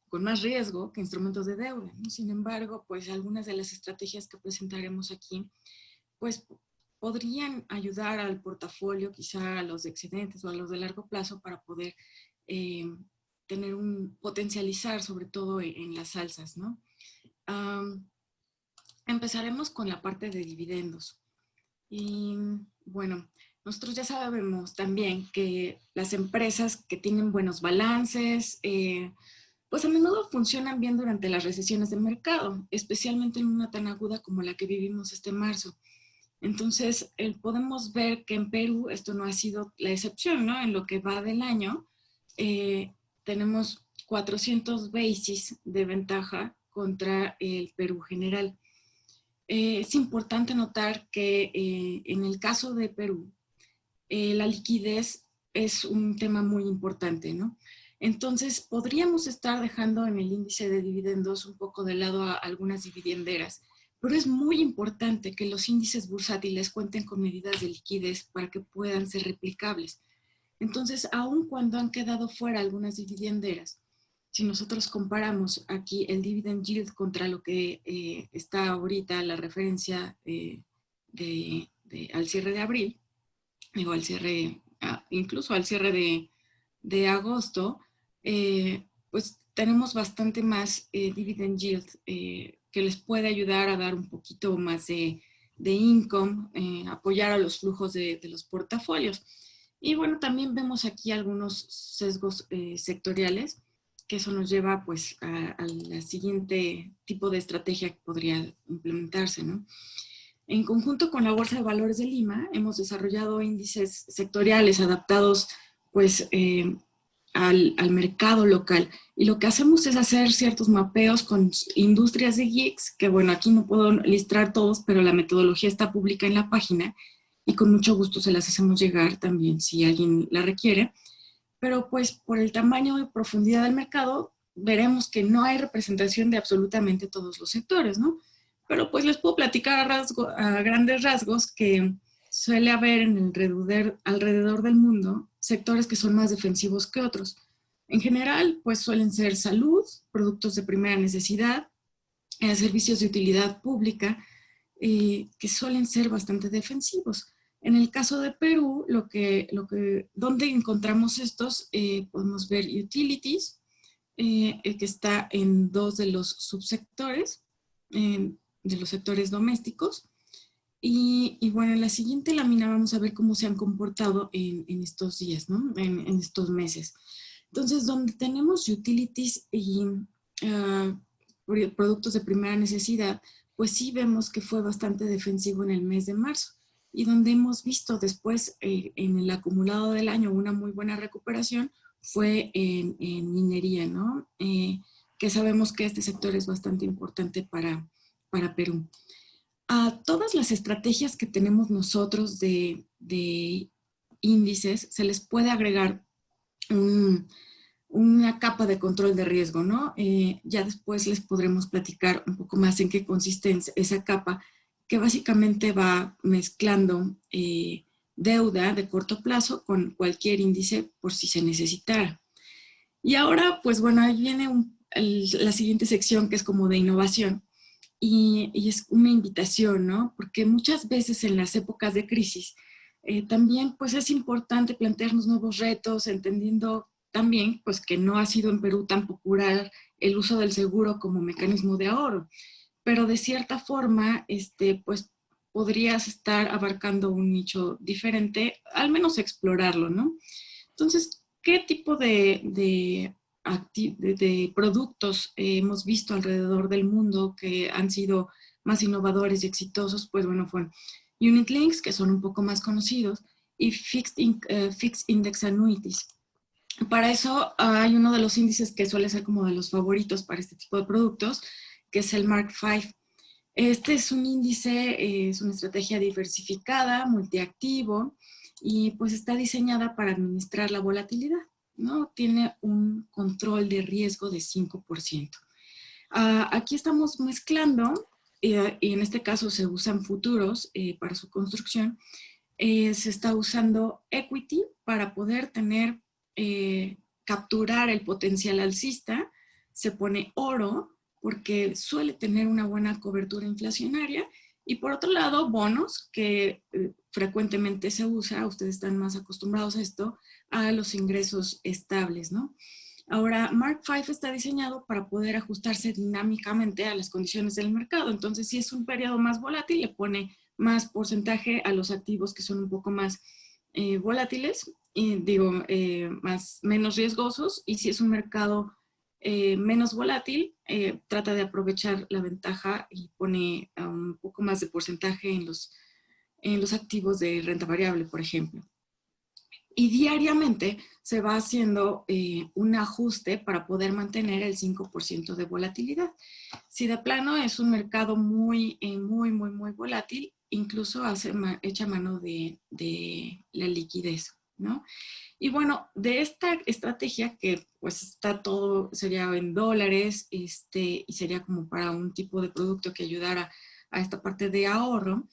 con más riesgo que instrumentos de deuda, ¿no? Sin embargo, pues algunas de las estrategias que presentaremos aquí, pues podrían ayudar al portafolio, quizá a los de excedentes o a los de largo plazo para poder potencializar sobre todo en las alzas, ¿no? Empezaremos con la parte de dividendos. Y bueno, nosotros ya sabemos también que las empresas que tienen buenos balances, pues a menudo funcionan bien durante las recesiones de mercado, especialmente en una tan aguda como la que vivimos este marzo. Entonces, podemos ver que en Perú esto no ha sido la excepción, ¿no? En lo que va del año, tenemos 400 basis de ventaja contra el Perú general. Es importante notar que en el caso de Perú, la liquidez es un tema muy importante, ¿no? Entonces, podríamos estar dejando en el índice de dividendos un poco de lado a algunas dividenderas, pero es muy importante que los índices bursátiles cuenten con medidas de liquidez para que puedan ser replicables. Entonces, aun cuando han quedado fuera algunas dividenderas, si nosotros comparamos aquí el dividend yield contra lo que está ahorita la referencia al cierre de abril, digo, incluso al cierre de agosto, pues tenemos bastante más dividend yield que les puede ayudar a dar un poquito más de income, apoyar a los flujos de los portafolios. Y bueno, también vemos aquí algunos sesgos sectoriales. que eso nos lleva pues a la siguiente tipo de estrategia que podría implementarse, ¿no? En conjunto con la Bolsa de Valores de Lima, hemos desarrollado índices sectoriales adaptados pues, al mercado local. Y lo que hacemos es hacer ciertos mapeos con industrias de GICS, que bueno, aquí no puedo listar todos, pero la metodología está pública en la página y con mucho gusto se las hacemos llegar también si alguien la requiere. Pero pues por el tamaño y profundidad del mercado, veremos que no hay representación de absolutamente todos los sectores, ¿no? Pero pues les puedo platicar a grandes rasgos que suele haber en alrededor del mundo sectores que son más defensivos que otros. En general, pues suelen ser salud, productos de primera necesidad, servicios de utilidad pública, que suelen ser bastante defensivos. En el caso de Perú, donde encontramos estos, podemos ver utilities, que está en 2 de los subsectores, de los sectores domésticos. Y bueno, en la siguiente lámina vamos a ver cómo se han comportado en estos días, ¿no? En estos meses. Entonces, donde tenemos utilities y productos de primera necesidad, pues sí vemos que fue bastante defensivo en el mes de marzo. Y donde hemos visto después en el acumulado del año una muy buena recuperación fue en minería, ¿no? Que sabemos que este sector es bastante importante para Perú. A todas las estrategias que tenemos nosotros de índices se les puede agregar una capa de control de riesgo, ¿no? Ya después les podremos platicar un poco más en qué consiste esa capa, que básicamente va mezclando deuda de corto plazo con cualquier índice por si se necesitara. Y ahora, pues bueno, ahí viene la siguiente sección que es como de innovación. Y es una invitación, ¿no? Porque muchas veces en las épocas de crisis también pues es importante plantearnos nuevos retos, entendiendo también pues que no ha sido en Perú tan popular el uso del seguro como mecanismo de ahorro, pero de cierta forma pues podrías estar abarcando un nicho diferente, al menos explorarlo, ¿no? Entonces, ¿qué tipo de productos hemos visto alrededor del mundo que han sido más innovadores y exitosos? Pues bueno, fueron Unit Links, que son un poco más conocidos, y Fixed Index Annuities. Para eso hay uno de los índices que suele ser como de los favoritos para este tipo de productos, que es el Mark V. Este es un índice, es una estrategia diversificada, multiactivo, y pues está diseñada para administrar la volatilidad, ¿no? Tiene un control de riesgo de 5%. Aquí estamos mezclando, y en este caso se usan futuros para su construcción. Se está usando equity para poder capturar el potencial alcista. Se pone oro porque suele tener una buena cobertura inflacionaria. Y por otro lado, bonos, que frecuentemente se usa, ustedes están más acostumbrados a esto, a los ingresos estables, ¿no? Ahora, Mark V está diseñado para poder ajustarse dinámicamente a las condiciones del mercado. Entonces, si es un periodo más volátil, le pone más porcentaje a los activos que son un poco más volátiles, menos riesgosos. Y si es un mercado menos volátil, trata de aprovechar la ventaja y pone un poco más de porcentaje en los activos de renta variable, por ejemplo. Y diariamente se va haciendo un ajuste para poder mantener el 5% de volatilidad. Si de plano es un mercado muy volátil, incluso echa mano de la liquidez, ¿no? Y bueno, de esta estrategia que pues está todo, sería en dólares, y sería como para un tipo de producto que ayudara a esta parte de ahorro,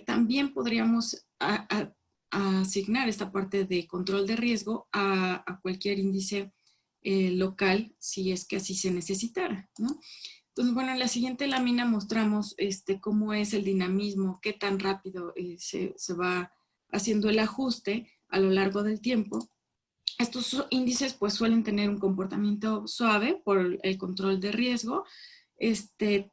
también podríamos asignar esta parte de control de riesgo a cualquier índice local, si es que así se necesitara, ¿no? Entonces, bueno, en la siguiente lámina mostramos cómo es el dinamismo, qué tan rápido se va haciendo el ajuste a lo largo del tiempo. Estos índices pues suelen tener un comportamiento suave por el control de riesgo,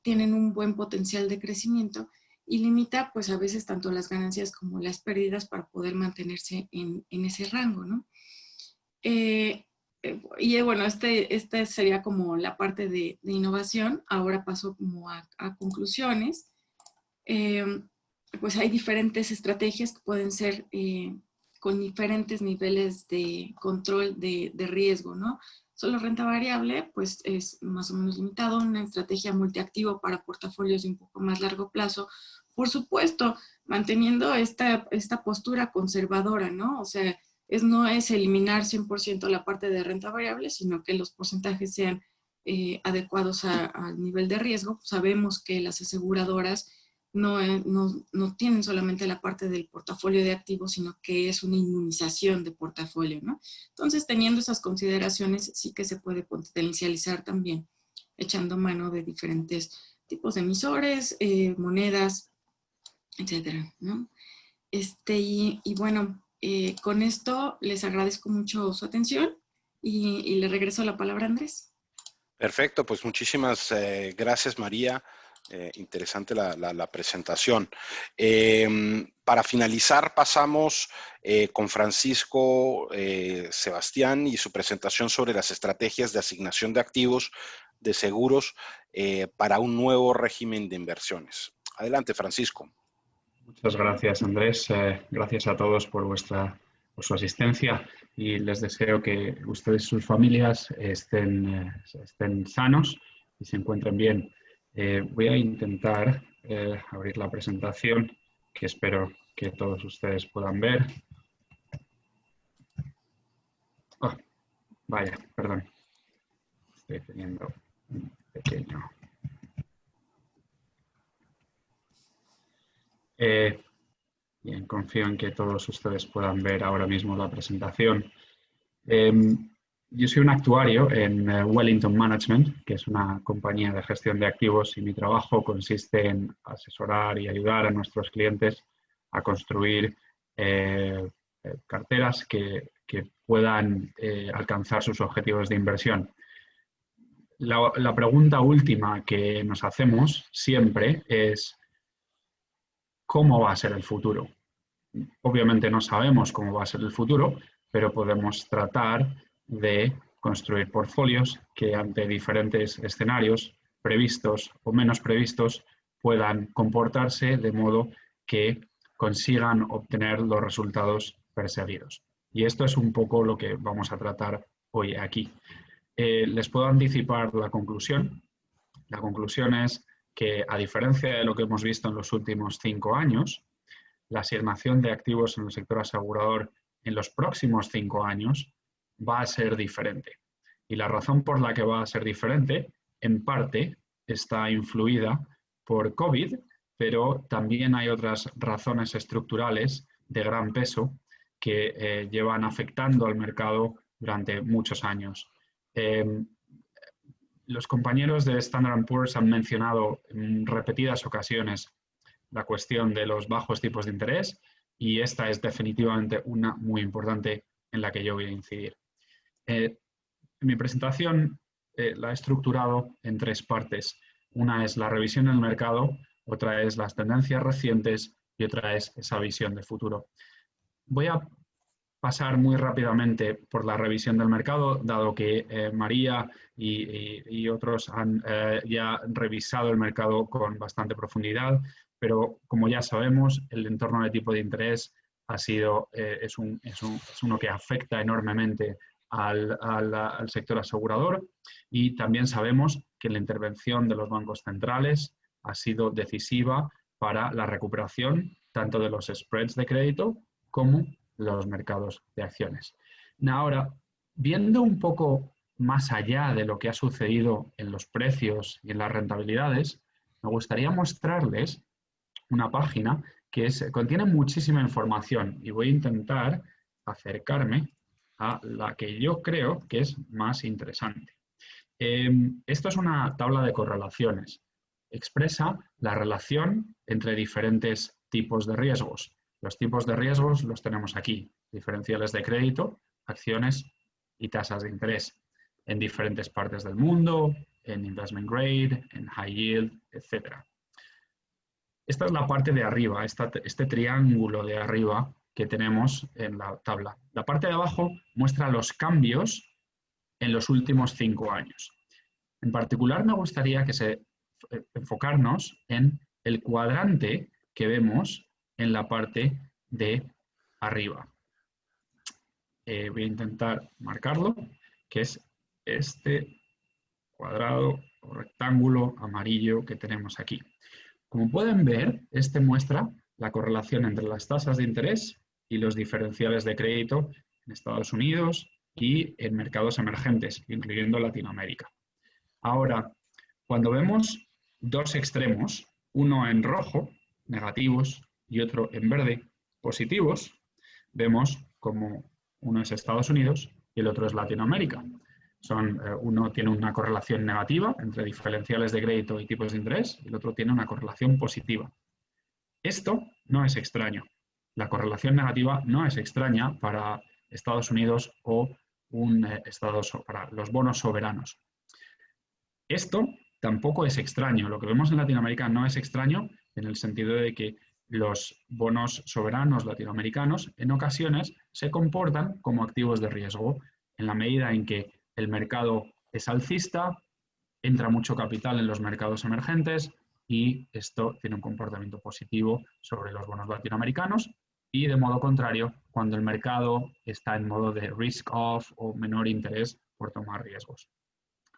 tienen un buen potencial de crecimiento y limita pues a veces tanto las ganancias como las pérdidas para poder mantenerse en ese rango, ¿no? y bueno, este sería como la parte de innovación. Ahora paso como a conclusiones. Pues hay diferentes estrategias que pueden ser con diferentes niveles de control de riesgo, ¿no? Solo renta variable, pues es más o menos limitado. Una estrategia multiactivo para portafolios de un poco más largo plazo. Por supuesto, manteniendo esta postura conservadora, ¿no? O sea, no es eliminar 100% la parte de renta variable, sino que los porcentajes sean adecuados al nivel de riesgo. Sabemos que las aseguradoras no tienen solamente la parte del portafolio de activos, sino que es una inmunización de portafolio, ¿no? Entonces, teniendo esas consideraciones, sí que se puede potencializar también, echando mano de diferentes tipos de emisores, monedas, etcétera, ¿no? Y bueno, con esto les agradezco mucho su atención y le regreso la palabra a Andrés. Perfecto, pues muchísimas gracias, María. Interesante la presentación. Para finalizar, pasamos con Francisco Sebastián y su presentación sobre las estrategias de asignación de activos de seguros para un nuevo régimen de inversiones. Adelante, Francisco. Muchas gracias, Andrés. Gracias a todos por su asistencia y les deseo que ustedes y sus familias estén sanos y se encuentren bien. Voy a intentar abrir la presentación, que espero que todos ustedes puedan ver. Oh, vaya, perdón. Estoy teniendo un pequeño... Bien, confío en que todos ustedes puedan ver ahora mismo la presentación. Yo soy un actuario en Wellington Management, que es una compañía de gestión de activos, y mi trabajo consiste en asesorar y ayudar a nuestros clientes a construir carteras que puedan alcanzar sus objetivos de inversión. La pregunta última que nos hacemos siempre es: ¿cómo va a ser el futuro? Obviamente no sabemos cómo va a ser el futuro, pero podemos tratar de construir portfolios que ante diferentes escenarios, previstos o menos previstos, puedan comportarse de modo que consigan obtener los resultados perseguidos. Y esto es un poco lo que vamos a tratar hoy aquí. Les puedo anticipar la conclusión. La conclusión es que, a diferencia de lo que hemos visto en los últimos 5 años, la asignación de activos en el sector asegurador en los próximos 5 años va a ser diferente. Y la razón por la que va a ser diferente, en parte, está influida por COVID, pero también hay otras razones estructurales de gran peso que llevan afectando al mercado durante muchos años. Los compañeros de Standard & Poor's han mencionado en repetidas ocasiones la cuestión de los bajos tipos de interés, y esta es definitivamente una muy importante en la que yo voy a incidir. Mi presentación la he estructurado en 3 partes. Una es la revisión del mercado, otra es las tendencias recientes y otra es esa visión de futuro. Voy a pasar muy rápidamente por la revisión del mercado, dado que María y otros han ya revisado el mercado con bastante profundidad, pero como ya sabemos, el entorno de tipo de interés es uno que afecta enormemente al sector asegurador, y también sabemos que la intervención de los bancos centrales ha sido decisiva para la recuperación tanto de los spreads de crédito como los mercados de acciones. Ahora, viendo un poco más allá de lo que ha sucedido en los precios y en las rentabilidades, me gustaría mostrarles una página que contiene muchísima información, y voy a intentar acercarme a la que yo creo que es más interesante. Esto es una tabla de correlaciones. Expresa la relación entre diferentes tipos de riesgos. Los tipos de riesgos los tenemos aquí: diferenciales de crédito, acciones y tasas de interés, en diferentes partes del mundo, en investment grade, en high yield, etc. Esta es la parte de arriba, este triángulo de arriba que tenemos en la tabla. La parte de abajo muestra los cambios en los últimos 5 años. En particular, me gustaría enfocarnos en el cuadrante que vemos en la parte de arriba. Voy a intentar marcarlo, que es este cuadrado o rectángulo amarillo que tenemos aquí. Como pueden ver, este muestra la correlación entre las tasas de interés y los diferenciales de crédito en Estados Unidos y en mercados emergentes, incluyendo Latinoamérica. Ahora, cuando vemos dos extremos, uno en rojo, negativos, y otro en verde, positivos, vemos como uno es Estados Unidos y el otro es Latinoamérica. Uno tiene una correlación negativa entre diferenciales de crédito y tipos de interés, y el otro tiene una correlación positiva. Esto no es extraño. La correlación negativa no es extraña para Estados Unidos o para los bonos soberanos. Esto tampoco es extraño. Lo que vemos en Latinoamérica no es extraño en el sentido de que los bonos soberanos latinoamericanos en ocasiones se comportan como activos de riesgo en la medida en que el mercado es alcista, entra mucho capital en los mercados emergentes y esto tiene un comportamiento positivo sobre los bonos latinoamericanos, y de modo contrario cuando el mercado está en modo de risk off o menor interés por tomar riesgos.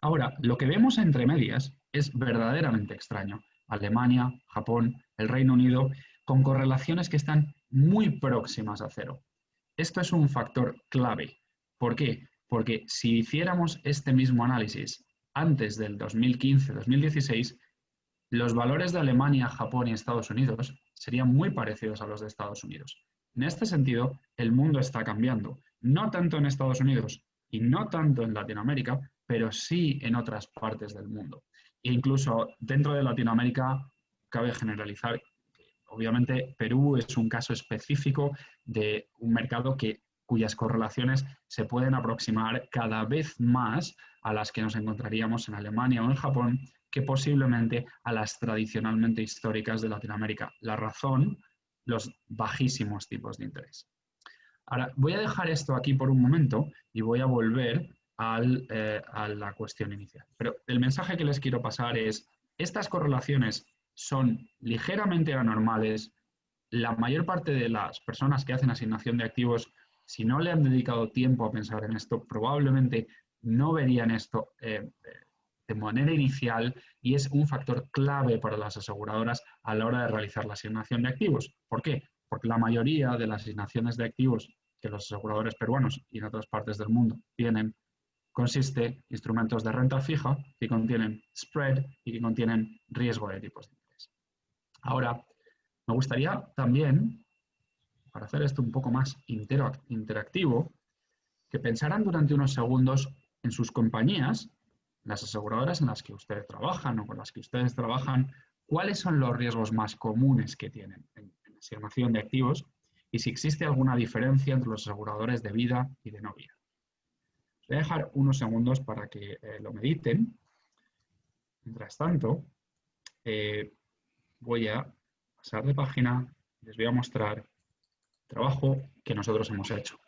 Ahora, lo que vemos entre medias es verdaderamente extraño. Alemania, Japón, el Reino Unido, con correlaciones que están muy próximas a cero. Esto es un factor clave. ¿Por qué? Porque si hiciéramos este mismo análisis antes del 2015-2016, los valores de Alemania, Japón y Estados Unidos serían muy parecidos a los de Estados Unidos. En este sentido, el mundo está cambiando. No tanto en Estados Unidos y no tanto en Latinoamérica, pero sí en otras partes del mundo. E incluso dentro de Latinoamérica cabe generalizar. Obviamente, Perú es un caso específico de un mercado cuyas correlaciones se pueden aproximar cada vez más a las que nos encontraríamos en Alemania o en Japón, que posiblemente a las tradicionalmente históricas de Latinoamérica. La razón, los bajísimos tipos de interés. Ahora, voy a dejar esto aquí por un momento y voy a volver a la cuestión inicial. Pero el mensaje que les quiero pasar es, estas correlaciones son ligeramente anormales. La mayor parte de las personas que hacen asignación de activos, si no le han dedicado tiempo a pensar en esto, probablemente no verían esto de manera inicial, y es un factor clave para las aseguradoras a la hora de realizar la asignación de activos. ¿Por qué? Porque la mayoría de las asignaciones de activos que los aseguradores peruanos y en otras partes del mundo tienen consiste en instrumentos de renta fija que contienen spread y que contienen riesgo de tipos de interés. Ahora, me gustaría también, para hacer esto un poco más interactivo, que pensaran durante unos segundos en sus compañías, las aseguradoras en las que ustedes trabajan o con las que ustedes trabajan, cuáles son los riesgos más comunes que tienen en asignación de activos y si existe alguna diferencia entre los aseguradores de vida y de no vida. Voy a dejar unos segundos para que lo mediten. Mientras tanto, voy a pasar de página, les voy a mostrar el trabajo que nosotros hemos hecho.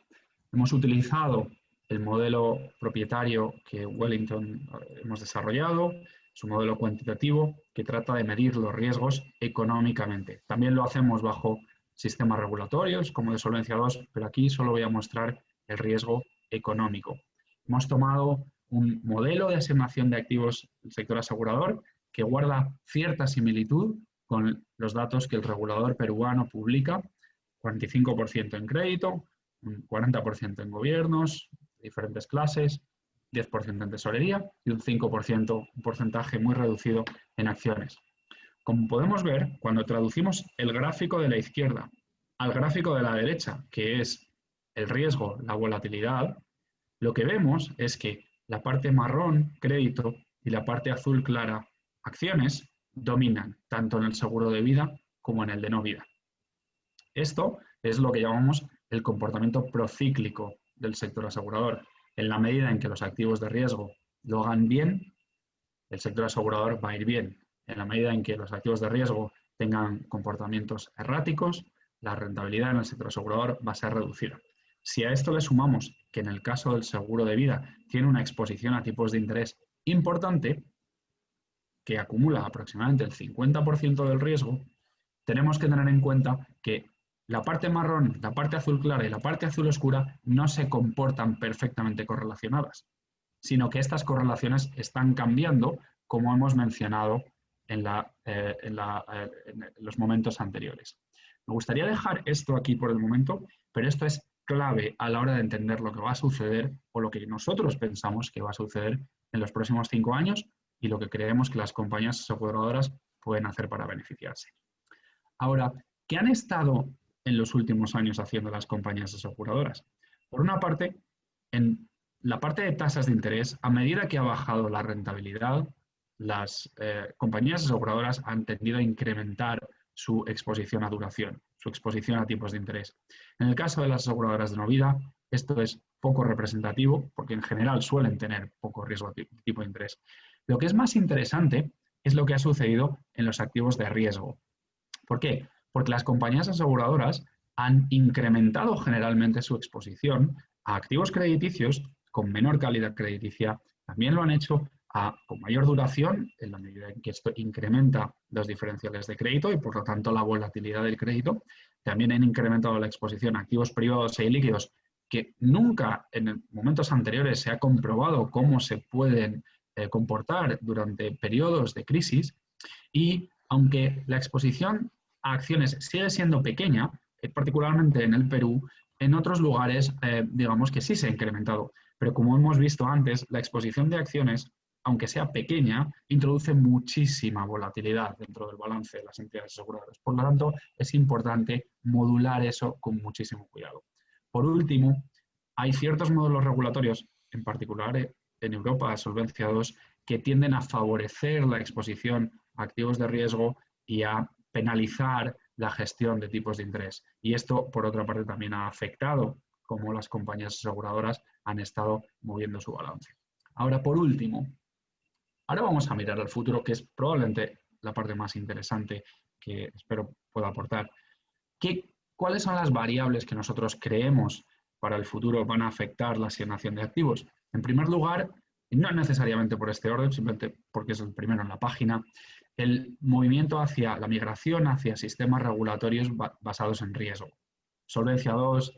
Hemos utilizado el modelo propietario que Wellington hemos desarrollado, su modelo cuantitativo que trata de medir los riesgos económicamente. También lo hacemos bajo sistemas regulatorios como de Solvencia II, pero aquí solo voy a mostrar el riesgo económico. Hemos tomado un modelo de asignación de activos del sector asegurador que guarda cierta similitud con los datos que el regulador peruano publica, 45% en crédito, un 40% en gobiernos, diferentes clases, 10% en tesorería y un 5%, un porcentaje muy reducido en acciones. Como podemos ver, cuando traducimos el gráfico de la izquierda al gráfico de la derecha, que es el riesgo, la volatilidad, lo que vemos es que la parte marrón, crédito, y la parte azul clara, acciones, dominan tanto en el seguro de vida como en el de no vida. Esto es lo que llamamos el comportamiento procíclico del sector asegurador. En la medida en que los activos de riesgo lo hagan bien, el sector asegurador va a ir bien. En la medida en que los activos de riesgo tengan comportamientos erráticos, la rentabilidad en el sector asegurador va a ser reducida. Si a esto le sumamos que en el caso del seguro de vida tiene una exposición a tipos de interés importante, que acumula aproximadamente el 50% del riesgo, tenemos que tener en cuenta que la parte marrón, la parte azul clara y la parte azul oscura no se comportan perfectamente correlacionadas, sino que estas correlaciones están cambiando, como hemos mencionado en los momentos anteriores. Me gustaría dejar esto aquí por el momento, pero esto es clave a la hora de entender lo que va a suceder o lo que nosotros pensamos que va a suceder en los próximos 5 años y lo que creemos que las compañías aseguradoras pueden hacer para beneficiarse. Ahora, ¿qué han estado en los últimos años haciendo las compañías aseguradoras? Por una parte, en la parte de tasas de interés, a medida que ha bajado la rentabilidad, las compañías aseguradoras han tendido a incrementar su exposición a duración, su exposición a tipos de interés. En el caso de las aseguradoras de no vida, esto es poco representativo porque en general suelen tener poco riesgo de tipo de interés. Lo que es más interesante es lo que ha sucedido en los activos de riesgo. ¿Por qué? Porque las compañías aseguradoras han incrementado generalmente su exposición a activos crediticios con menor calidad crediticia. También lo han hecho con mayor duración, en la medida en que esto incrementa los diferenciales de crédito y, por lo tanto, la volatilidad del crédito. También han incrementado la exposición a activos privados e ilíquidos que nunca en momentos anteriores se ha comprobado cómo se pueden comportar durante periodos de crisis. Y aunque la exposición a acciones sigue siendo pequeña, particularmente en el Perú, en otros lugares digamos que sí se ha incrementado. Pero como hemos visto antes, la exposición de acciones, aunque sea pequeña, introduce muchísima volatilidad dentro del balance de las entidades aseguradoras. Por lo tanto, es importante modular eso con muchísimo cuidado. Por último, hay ciertos modelos regulatorios, en particular en Europa, Solvencia II, que tienden a favorecer la exposición a activos de riesgo y a penalizar la gestión de tipos de interés. Y esto, por otra parte, también ha afectado cómo las compañías aseguradoras han estado moviendo su balance. Ahora, por último, ahora vamos a mirar al futuro, que es probablemente la parte más interesante que espero pueda aportar. ¿Cuáles son las variables que nosotros creemos para el futuro van a afectar la asignación de activos? En primer lugar, no necesariamente por este orden, simplemente porque es el primero en la página, el movimiento hacia la migración hacia sistemas regulatorios basados en riesgo. Solvencia II,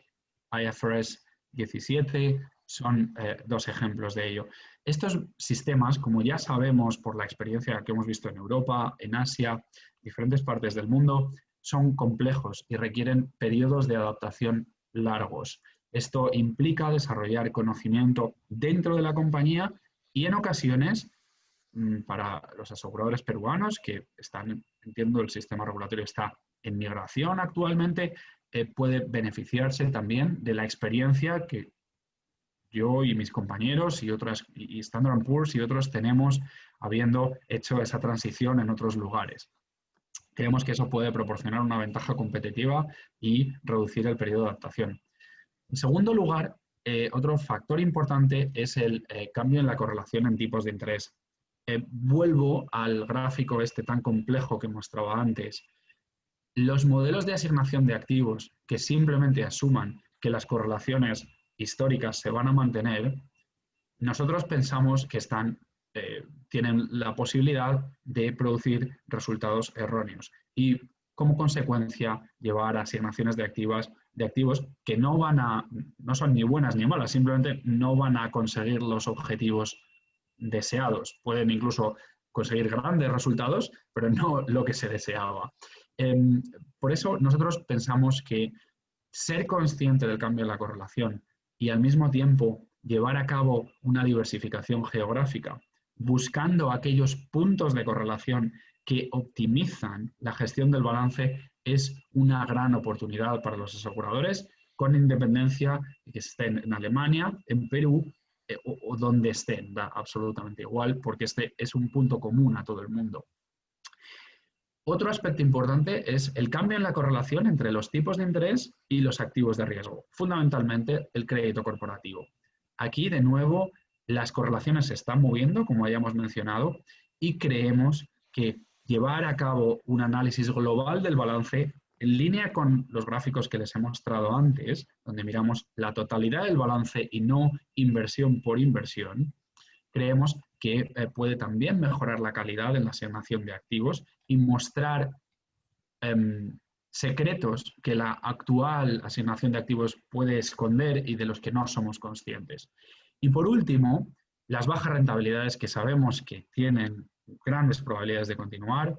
IFRS 17 son dos ejemplos de ello. Estos sistemas, como ya sabemos por la experiencia que hemos visto en Europa, en Asia, diferentes partes del mundo, son complejos y requieren periodos de adaptación largos. Esto implica desarrollar conocimiento dentro de la compañía y en ocasiones, para los aseguradores peruanos que están, entiendo, el sistema regulatorio está en migración actualmente, puede beneficiarse también de la experiencia que yo y mis compañeros y Standard & Poor's y otros tenemos habiendo hecho esa transición en otros lugares. Creemos que eso puede proporcionar una ventaja competitiva y reducir el periodo de adaptación. En segundo lugar, otro factor importante es el cambio en la correlación en tipos de interés. Vuelvo al gráfico este tan complejo que mostraba antes. Los modelos de asignación de activos que simplemente asuman que las correlaciones históricas se van a mantener, nosotros pensamos que tienen la posibilidad de producir resultados erróneos y, como consecuencia, llevar a asignaciones de activos que no son ni buenas ni malas, simplemente no van a conseguir los objetivos deseados. Pueden incluso conseguir grandes resultados, pero no lo que se deseaba. Por eso nosotros pensamos que ser consciente del cambio en la correlación y al mismo tiempo llevar a cabo una diversificación geográfica, buscando aquellos puntos de correlación que optimizan la gestión del balance, es una gran oportunidad para los aseguradores, con independencia de que estén en Alemania, en Perú o donde estén, da absolutamente igual, porque este es un punto común a todo el mundo. Otro aspecto importante es el cambio en la correlación entre los tipos de interés y los activos de riesgo, fundamentalmente el crédito corporativo. Aquí, de nuevo, las correlaciones se están moviendo, como hayamos mencionado, y creemos que llevar a cabo un análisis global del balance En línea con los gráficos que les he mostrado antes, donde miramos la totalidad del balance y no inversión por inversión, creemos que puede también mejorar la calidad en la asignación de activos y mostrar secretos que la actual asignación de activos puede esconder y de los que no somos conscientes. Y por último, las bajas rentabilidades que sabemos que tienen grandes probabilidades de continuar.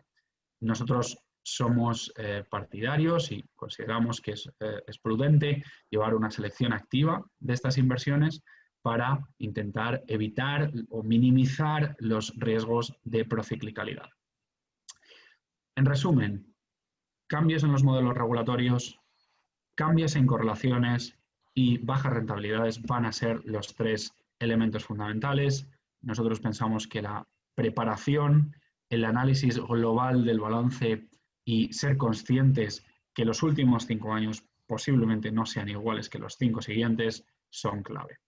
Nosotros somos partidarios y consideramos que es prudente llevar una selección activa de estas inversiones para intentar evitar o minimizar los riesgos de prociclicalidad. En resumen, cambios en los modelos regulatorios, cambios en correlaciones y bajas rentabilidades van a ser los tres elementos fundamentales. Nosotros pensamos que la preparación, el análisis global del balance y ser conscientes que los últimos 5 años posiblemente no sean iguales que los 5 siguientes son clave.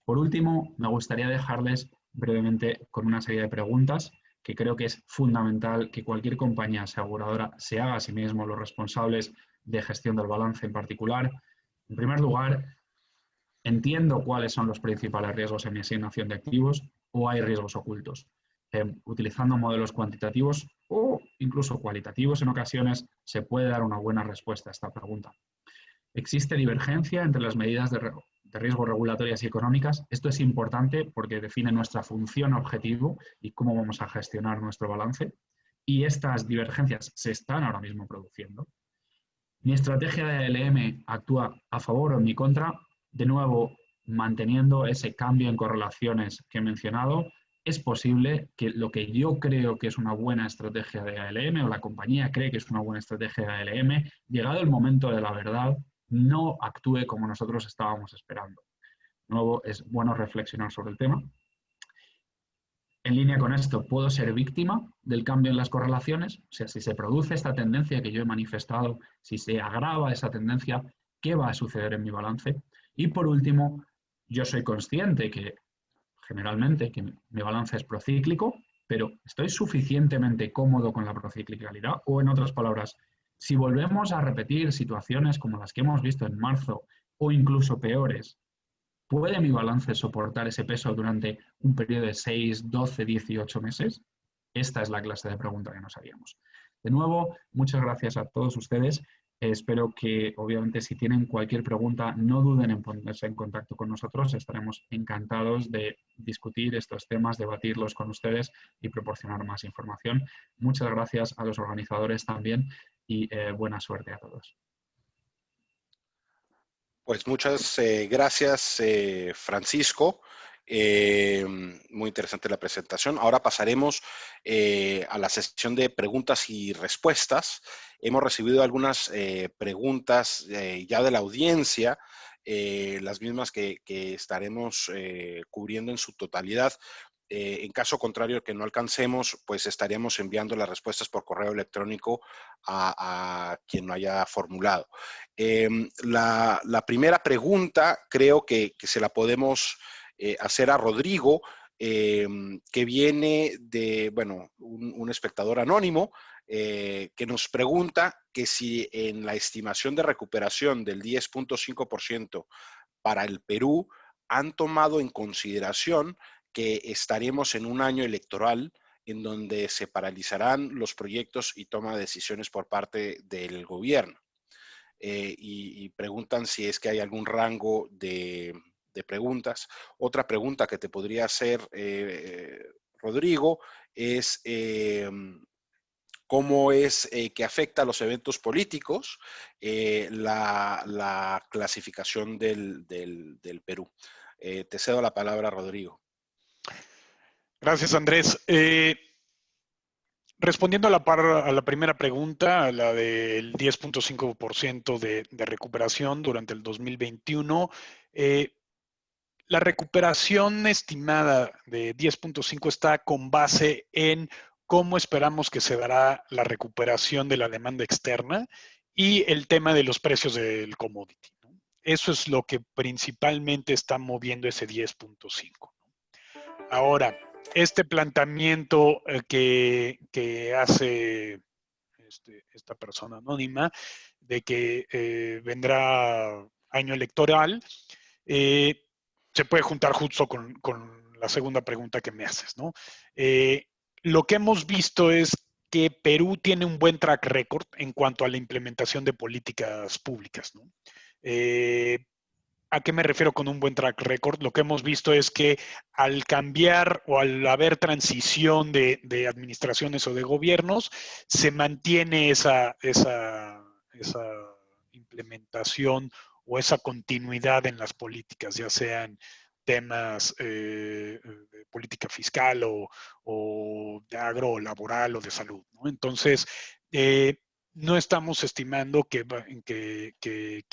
Por último, me gustaría dejarles brevemente con una serie de preguntas que creo que es fundamental que cualquier compañía aseguradora se haga a sí mismo, los responsables de gestión del balance en particular. En primer lugar, ¿entiendo cuáles son los principales riesgos en mi asignación de activos o hay riesgos ocultos? Utilizando modelos cuantitativos o incluso cualitativos en ocasiones, se puede dar una buena respuesta a esta pregunta. ¿Existe divergencia entre las medidas de riesgo regulatorias y económicas? Esto es importante porque define nuestra función objetivo y cómo vamos a gestionar nuestro balance. Y estas divergencias se están ahora mismo produciendo. ¿Mi estrategia de ALM actúa a favor o en mi contra? De nuevo, manteniendo ese cambio en correlaciones que he mencionado, es posible que lo que yo creo que es una buena estrategia de ALM o la compañía cree que es una buena estrategia de ALM, llegado el momento de la verdad, no actúe como nosotros estábamos esperando. De nuevo, es bueno reflexionar sobre el tema. En línea con esto, ¿puedo ser víctima del cambio en las correlaciones? O sea, si se produce esta tendencia que yo he manifestado, si se agrava esa tendencia, ¿qué va a suceder en mi balance? Y por último, yo soy consciente que generalmente que mi balance es procíclico, pero ¿estoy suficientemente cómodo con la prociclicalidad? O en otras palabras, si volvemos a repetir situaciones como las que hemos visto en marzo o incluso peores, ¿puede mi balance soportar ese peso durante un periodo de 6, 12, 18 meses? Esta es la clase de pregunta que nos haríamos. De nuevo, muchas gracias a todos ustedes. Espero que, obviamente, si tienen cualquier pregunta, no duden en ponerse en contacto con nosotros. Estaremos encantados de discutir estos temas, debatirlos con ustedes y proporcionar más información. Muchas gracias a los organizadores también y buena suerte a todos. Pues muchas gracias, Francisco. Muy interesante la presentación. Ahora pasaremos a la sesión de preguntas y respuestas. Hemos recibido algunas preguntas ya de la audiencia, las mismas que estaremos cubriendo en su totalidad. En caso contrario que no alcancemos, pues estaríamos enviando las respuestas por correo electrónico a quien lo haya formulado. La primera pregunta creo que se la podemos hacer a Rodrigo, que viene de, bueno, un espectador anónimo que nos pregunta que si en la estimación de recuperación del 10.5% para el Perú han tomado en consideración que estaremos en un año electoral en donde se paralizarán los proyectos y toma de decisiones por parte del gobierno. Y preguntan si es que hay algún rango de preguntas. Otra pregunta que te podría hacer, Rodrigo, es cómo es que afecta a los eventos políticos la clasificación del Perú. Te cedo la palabra, Rodrigo. Gracias, Andrés. Respondiendo a la primera pregunta, a la del 10.5% de recuperación durante el 2021, la recuperación estimada de 10.5 está con base en cómo esperamos que se dará la recuperación de la demanda externa y el tema de los precios del commodity, ¿no? Eso es lo que principalmente está moviendo ese 10.5. Ahora, este planteamiento que hace esta persona anónima, de que vendrá año electoral. Se puede juntar justo con la segunda pregunta que me haces, ¿no? Lo que hemos visto es que Perú tiene un buen track record en cuanto a la implementación de políticas públicas, ¿no? ¿A qué me refiero con un buen track record? Lo que hemos visto es que al cambiar o al haber transición de administraciones o de gobiernos, se mantiene esa implementación o esa continuidad en las políticas, ya sean temas de política fiscal o de agro, laboral o de salud, ¿no? Entonces, no estamos estimando que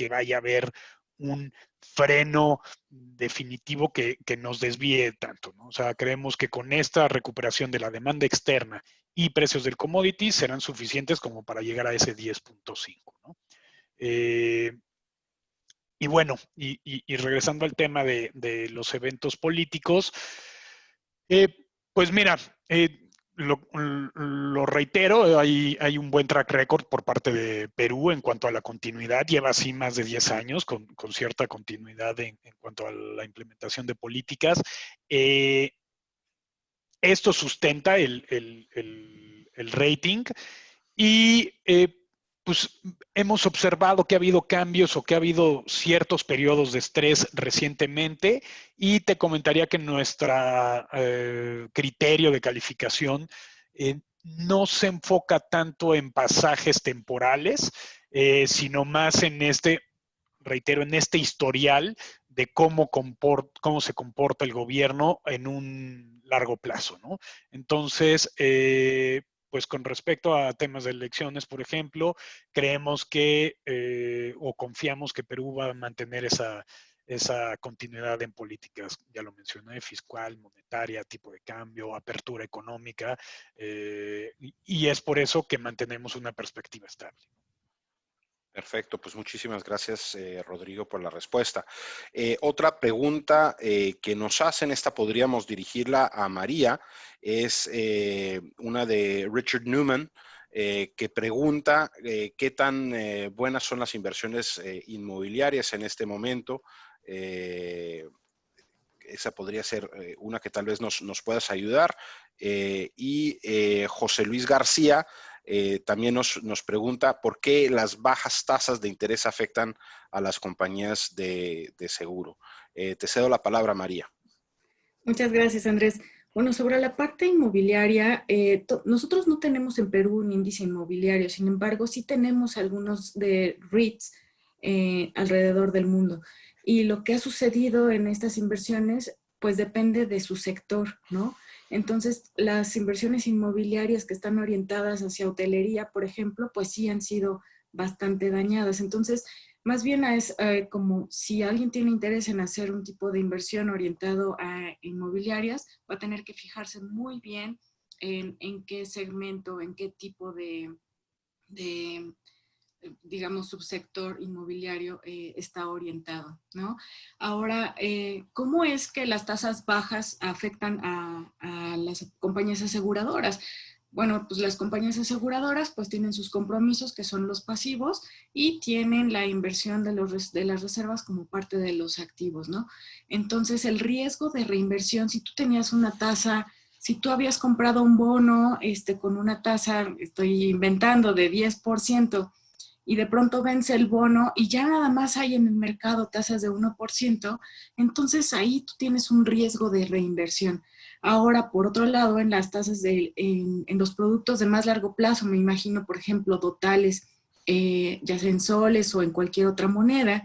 vaya a haber un freno definitivo que nos desvíe tanto, ¿no? O sea, creemos que con esta recuperación de la demanda externa y precios del commodity serán suficientes como para llegar a ese 10.5, ¿no? Y bueno, y regresando al tema de los eventos políticos, pues mira, lo reitero, hay un buen track record por parte de Perú en cuanto a la continuidad. Lleva así más de 10 años con cierta continuidad en cuanto a la implementación de políticas. Esto sustenta el rating y pues hemos observado que ha habido cambios o que ha habido ciertos periodos de estrés recientemente y te comentaría que nuestro criterio de calificación no se enfoca tanto en pasajes temporales, sino más en reitero, en este historial de cómo se comporta el gobierno en un largo plazo, ¿no? Entonces, pues con respecto a temas de elecciones, por ejemplo, creemos que o confiamos que Perú va a mantener esa continuidad en políticas, ya lo mencioné, fiscal, monetaria, tipo de cambio, apertura económica, y es por eso que mantenemos una perspectiva estable. Perfecto, pues muchísimas gracias, Rodrigo, por la respuesta. Otra pregunta que nos hacen, esta podríamos dirigirla a María, es una de Richard Newman, que pregunta qué tan buenas son las inversiones inmobiliarias en este momento. Esa podría ser una que tal vez nos puedas ayudar. Y José Luis García también nos pregunta por qué las bajas tasas de interés afectan a las compañías de seguro. Te cedo la palabra, María. Muchas gracias, Andrés. Bueno, sobre la parte inmobiliaria, nosotros no tenemos en Perú un índice inmobiliario, sin embargo, sí tenemos algunos de REITs alrededor del mundo. Y lo que ha sucedido en estas inversiones, pues depende de su sector, ¿no? Entonces, las inversiones inmobiliarias que están orientadas hacia hotelería, por ejemplo, pues sí han sido bastante dañadas. Entonces, más bien es como si alguien tiene interés en hacer un tipo de inversión orientado a inmobiliarias, va a tener que fijarse muy bien en qué segmento, en qué tipo de digamos, subsector inmobiliario está orientado, ¿no? Ahora, ¿cómo es que las tasas bajas afectan a las compañías aseguradoras? Bueno, pues las compañías aseguradoras pues tienen sus compromisos que son los pasivos y tienen la inversión de las reservas como parte de los activos, ¿no? Entonces el riesgo de reinversión, si tú tenías una tasa, si tú habías comprado un bono con una tasa, estoy inventando, de 10%, y de pronto vence el bono y ya nada más hay en el mercado tasas de 1%, entonces ahí tú tienes un riesgo de reinversión. Ahora, por otro lado, en las tasas en los productos de más largo plazo, me imagino, por ejemplo, dotales, ya sea en soles o en cualquier otra moneda,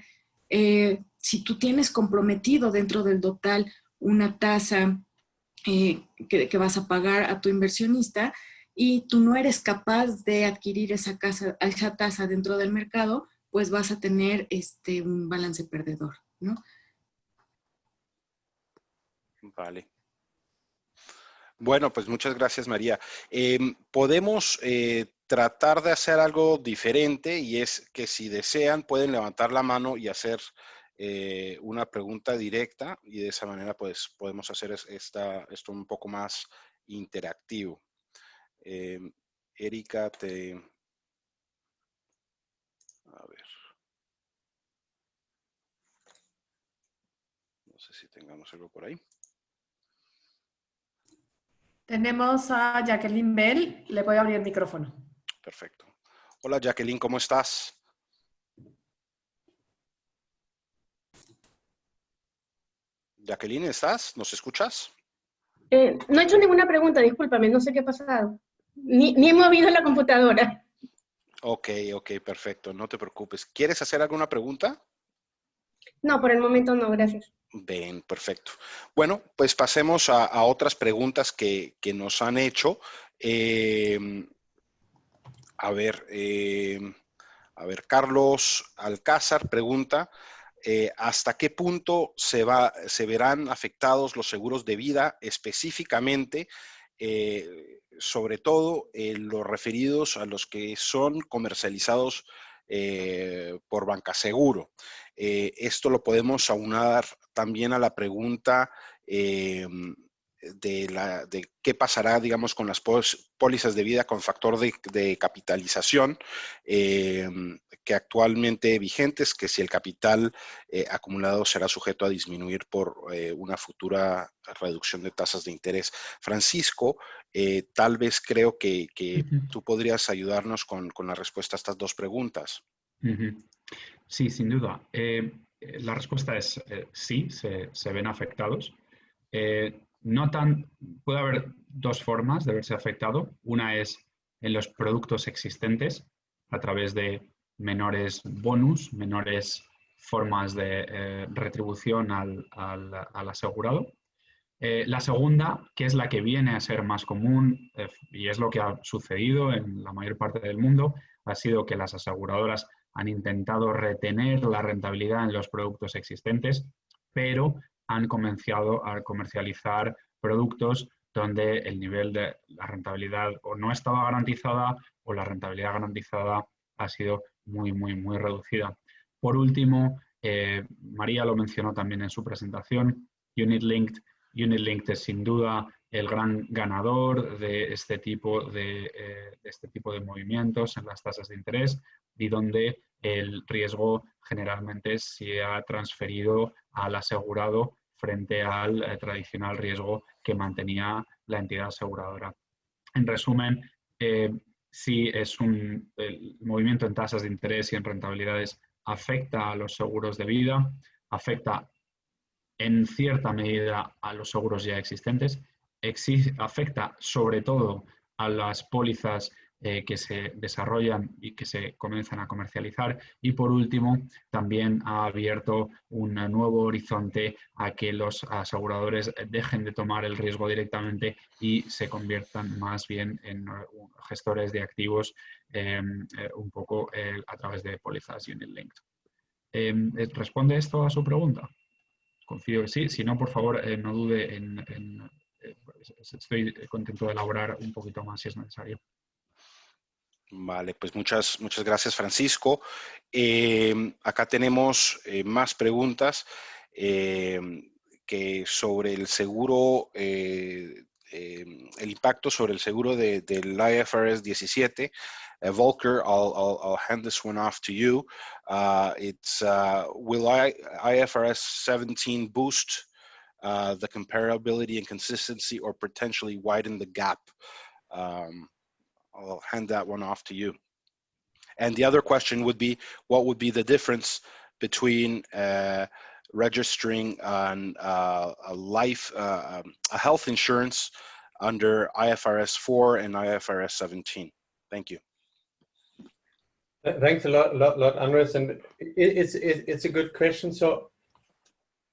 si tú tienes comprometido dentro del dotal una tasa que vas a pagar a tu inversionista y tú no eres capaz de adquirir esa tasa dentro del mercado, pues vas a tener un balance perdedor, ¿no? Vale. Bueno, pues muchas gracias, María. Podemos tratar de hacer algo diferente y es que si desean pueden levantar la mano y hacer una pregunta directa y de esa manera pues podemos hacer esto un poco más interactivo. Erika, te sé si tengamos algo por ahí. Tenemos a Jacqueline Bell. Le voy a abrir el micrófono. Perfecto. Hola Jacqueline, ¿cómo estás? Jacqueline, ¿estás? ¿Nos escuchas? No he hecho ninguna pregunta, discúlpame, no sé qué ha pasado. Ni he movido la computadora. Ok, perfecto, no te preocupes. ¿Quieres hacer alguna pregunta? No, por el momento no, gracias. Bien, perfecto. Bueno, pues pasemos a otras preguntas que nos han hecho. A ver, Carlos Alcázar pregunta, ¿hasta qué punto se verán afectados los seguros de vida específicamente, sobre todo los referidos a los que son comercializados por Banca Seguro? Esto lo podemos aunar también a la pregunta de qué pasará, digamos, con las pólizas de vida con factor de capitalización que actualmente vigentes, que si el capital acumulado será sujeto a disminuir por una futura reducción de tasas de interés. Francisco, tal vez creo que tú podrías ayudarnos con la respuesta a estas dos preguntas. Sí, sin duda. La respuesta es sí, se ven afectados. Puede haber dos formas de verse afectado. Una es en los productos existentes, a través de menores bonus, menores formas de retribución al asegurado. La segunda, que es la que viene a ser más común y es lo que ha sucedido en la mayor parte del mundo, ha sido que las aseguradoras han intentado retener la rentabilidad en los productos existentes, pero han comenzado a comercializar productos donde el nivel de la rentabilidad o no estaba garantizada o la rentabilidad garantizada ha sido muy reducida. Por último, María lo mencionó también en su presentación, Unit-Linked es sin duda el gran ganador de este tipo de movimientos en las tasas de interés y donde el riesgo generalmente se ha transferido al asegurado frente al tradicional riesgo que mantenía la entidad aseguradora. En resumen, sí el movimiento en tasas de interés y en rentabilidades afecta a los seguros de vida, afecta en cierta medida a los seguros ya existentes, afecta sobre todo a las pólizas que se desarrollan y que se comienzan a comercializar y por último también ha abierto un nuevo horizonte a que los aseguradores dejen de tomar el riesgo directamente y se conviertan más bien en gestores de activos un poco a través de pólizas Unit-Linked. ¿Responde esto a su pregunta? Confío que sí, si no, por favor, no dude estoy contento de elaborar un poquito más si es necesario. Vale, pues muchas gracias, Francisco. Acá tenemos más preguntas que sobre el seguro, el impacto sobre el seguro del IFRS 17. Volker, I'll hand this one off to you. Will IFRS 17 boost the comparability and consistency or potentially widen the gap? I'll hand that one off to you. And the other question would be, what would be the difference between registering on a health insurance under IFRS 4 and IFRS 17? Thank you. Thanks a lot, Andres. And it's a good question. So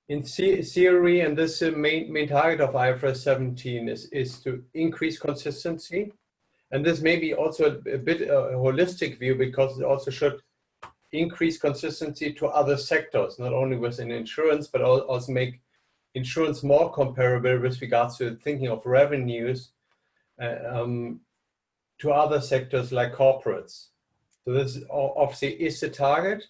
in theory, and this main target of IFRS 17 is to increase consistency. And this may be also a bit a holistic view because it also should increase consistency to other sectors, not only within insurance, but also make insurance more comparable with regards to thinking of revenues to other sectors like corporates. So this obviously is the target,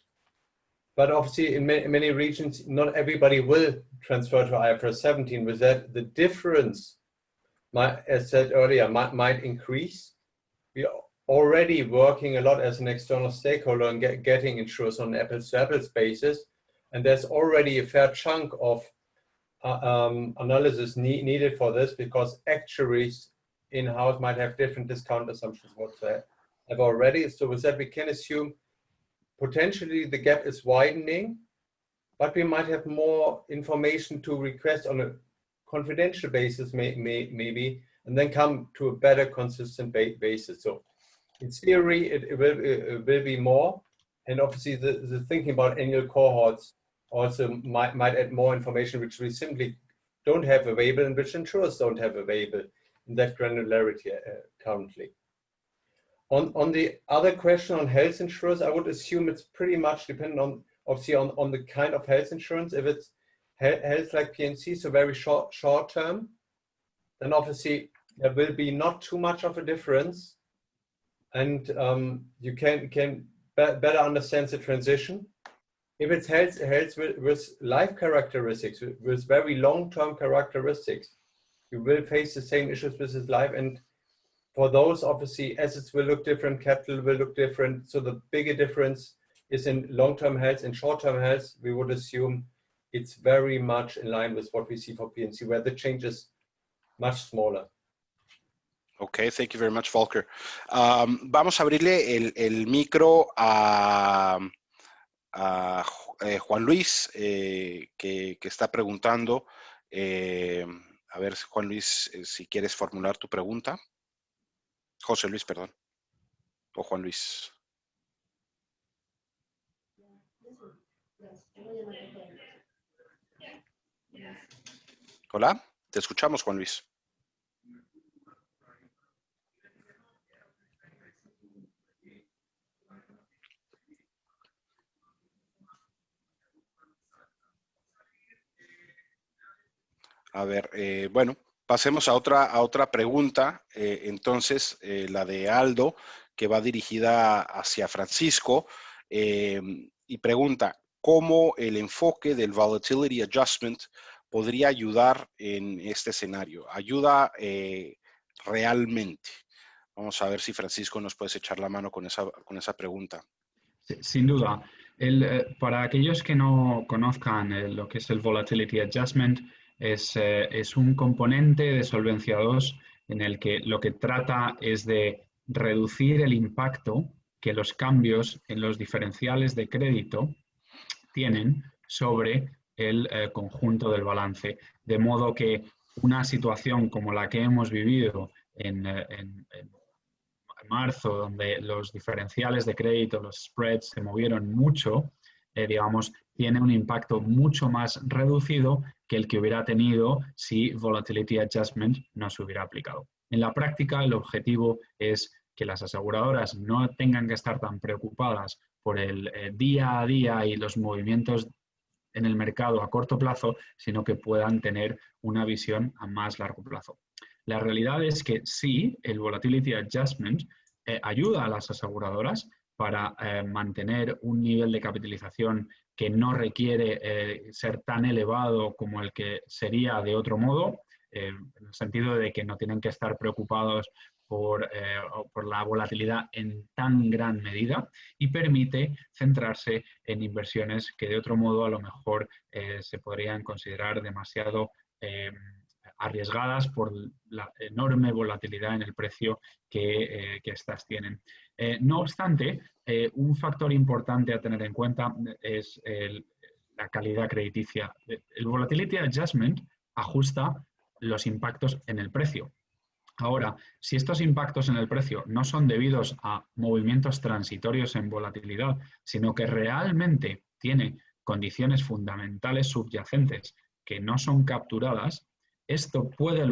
but obviously in many regions, not everybody will transfer to IFRS 17. With that, the difference, as said earlier, might increase. We are already working a lot as an external stakeholder and getting insurers on an apples-to-apples basis. And there's already a fair chunk of analysis needed for this, because actuaries in-house might have different discount assumptions whatsoever already. So with that, we can assume potentially the gap is widening, but we might have more information to request on a confidential basis, maybe, and then come to a better consistent basis. So in theory, it will be more. And obviously the thinking about annual cohorts also might add more information, which we simply don't have available and which insurers don't have available in that granularity currently. On the other question on health insurers, I would assume it's pretty much dependent on, obviously, on the kind of health insurance. If it's health like P&C, so very short term, then obviously there will be not too much of a difference, and you can better understand the transition. If it's health with life characteristics, with very long-term characteristics, you will face the same issues with his life. And for those, obviously, assets will look different, capital will look different. So the bigger difference is in long-term health and short-term health. We would assume it's very much in line with what we see for P&C, where the change is much smaller. Okay, thank you very much, Volker. Vamos a abrirle el micro a Juan Luis, que está preguntando. A ver, Juan Luis, si quieres formular tu pregunta. José Luis, perdón. O Juan Luis. Hola, te escuchamos, Juan Luis. A ver, bueno, pasemos a otra pregunta. Entonces, la de Aldo, que va dirigida hacia Francisco, y pregunta, ¿cómo el enfoque del Volatility Adjustment podría ayudar en este escenario? ¿Ayuda realmente? Vamos a ver si Francisco nos puedes echar la mano con esa pregunta. Sin duda. Para aquellos que no conozcan lo que es el Volatility Adjustment, es un componente de Solvencia II en el que lo que trata es de reducir el impacto que los cambios en los diferenciales de crédito tienen sobre el conjunto del balance. De modo que una situación como la que hemos vivido en marzo, donde los diferenciales de crédito, los spreads, se movieron mucho, digamos, tiene un impacto mucho más reducido que el que hubiera tenido si Volatility Adjustment no se hubiera aplicado. En la práctica, el objetivo es que las aseguradoras no tengan que estar tan preocupadas por el día a día y los movimientos en el mercado a corto plazo, sino que puedan tener una visión a más largo plazo. La realidad es que sí, el Volatility Adjustment ayuda a las aseguradoras para mantener un nivel de capitalización que no requiere ser tan elevado como el que sería de otro modo, en el sentido de que no tienen que estar preocupados por la volatilidad en tan gran medida, y permite centrarse en inversiones que de otro modo a lo mejor se podrían considerar demasiado arriesgadas por la enorme volatilidad en el precio que éstas tienen. No obstante, un factor importante a tener en cuenta es la calidad crediticia. El Volatility Adjustment ajusta los impactos en el precio. Ahora, si estos impactos en el precio no son debidos a movimientos transitorios en volatilidad, sino que realmente tiene condiciones fundamentales subyacentes que no son capturadas, esto puede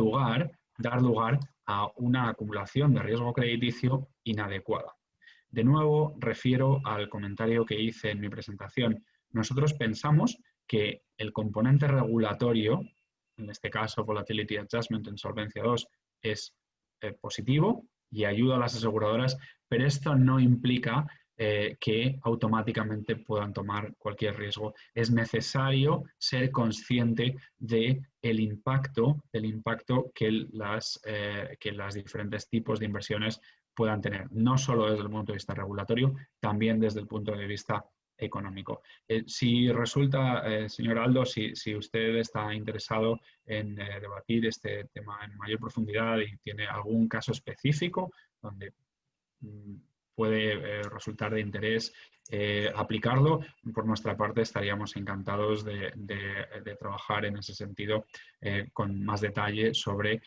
dar lugar a una acumulación de riesgo crediticio inadecuada. De nuevo, refiero al comentario que hice en mi presentación. Nosotros pensamos que el componente regulatorio, en este caso Volatility Adjustment en Solvencia II, es positivo y ayuda a las aseguradoras, pero esto no implica que automáticamente puedan tomar cualquier riesgo. Es necesario ser consciente del impacto que las diferentes tipos de inversiones puedan tener, no solo desde el punto de vista regulatorio, también desde el punto de vista económico. Si resulta, señor Aldo, si usted está interesado en debatir este tema en mayor profundidad y tiene algún caso específico donde puede resultar de interés aplicarlo, por nuestra parte estaríamos encantados de trabajar en ese sentido con más detalle sobre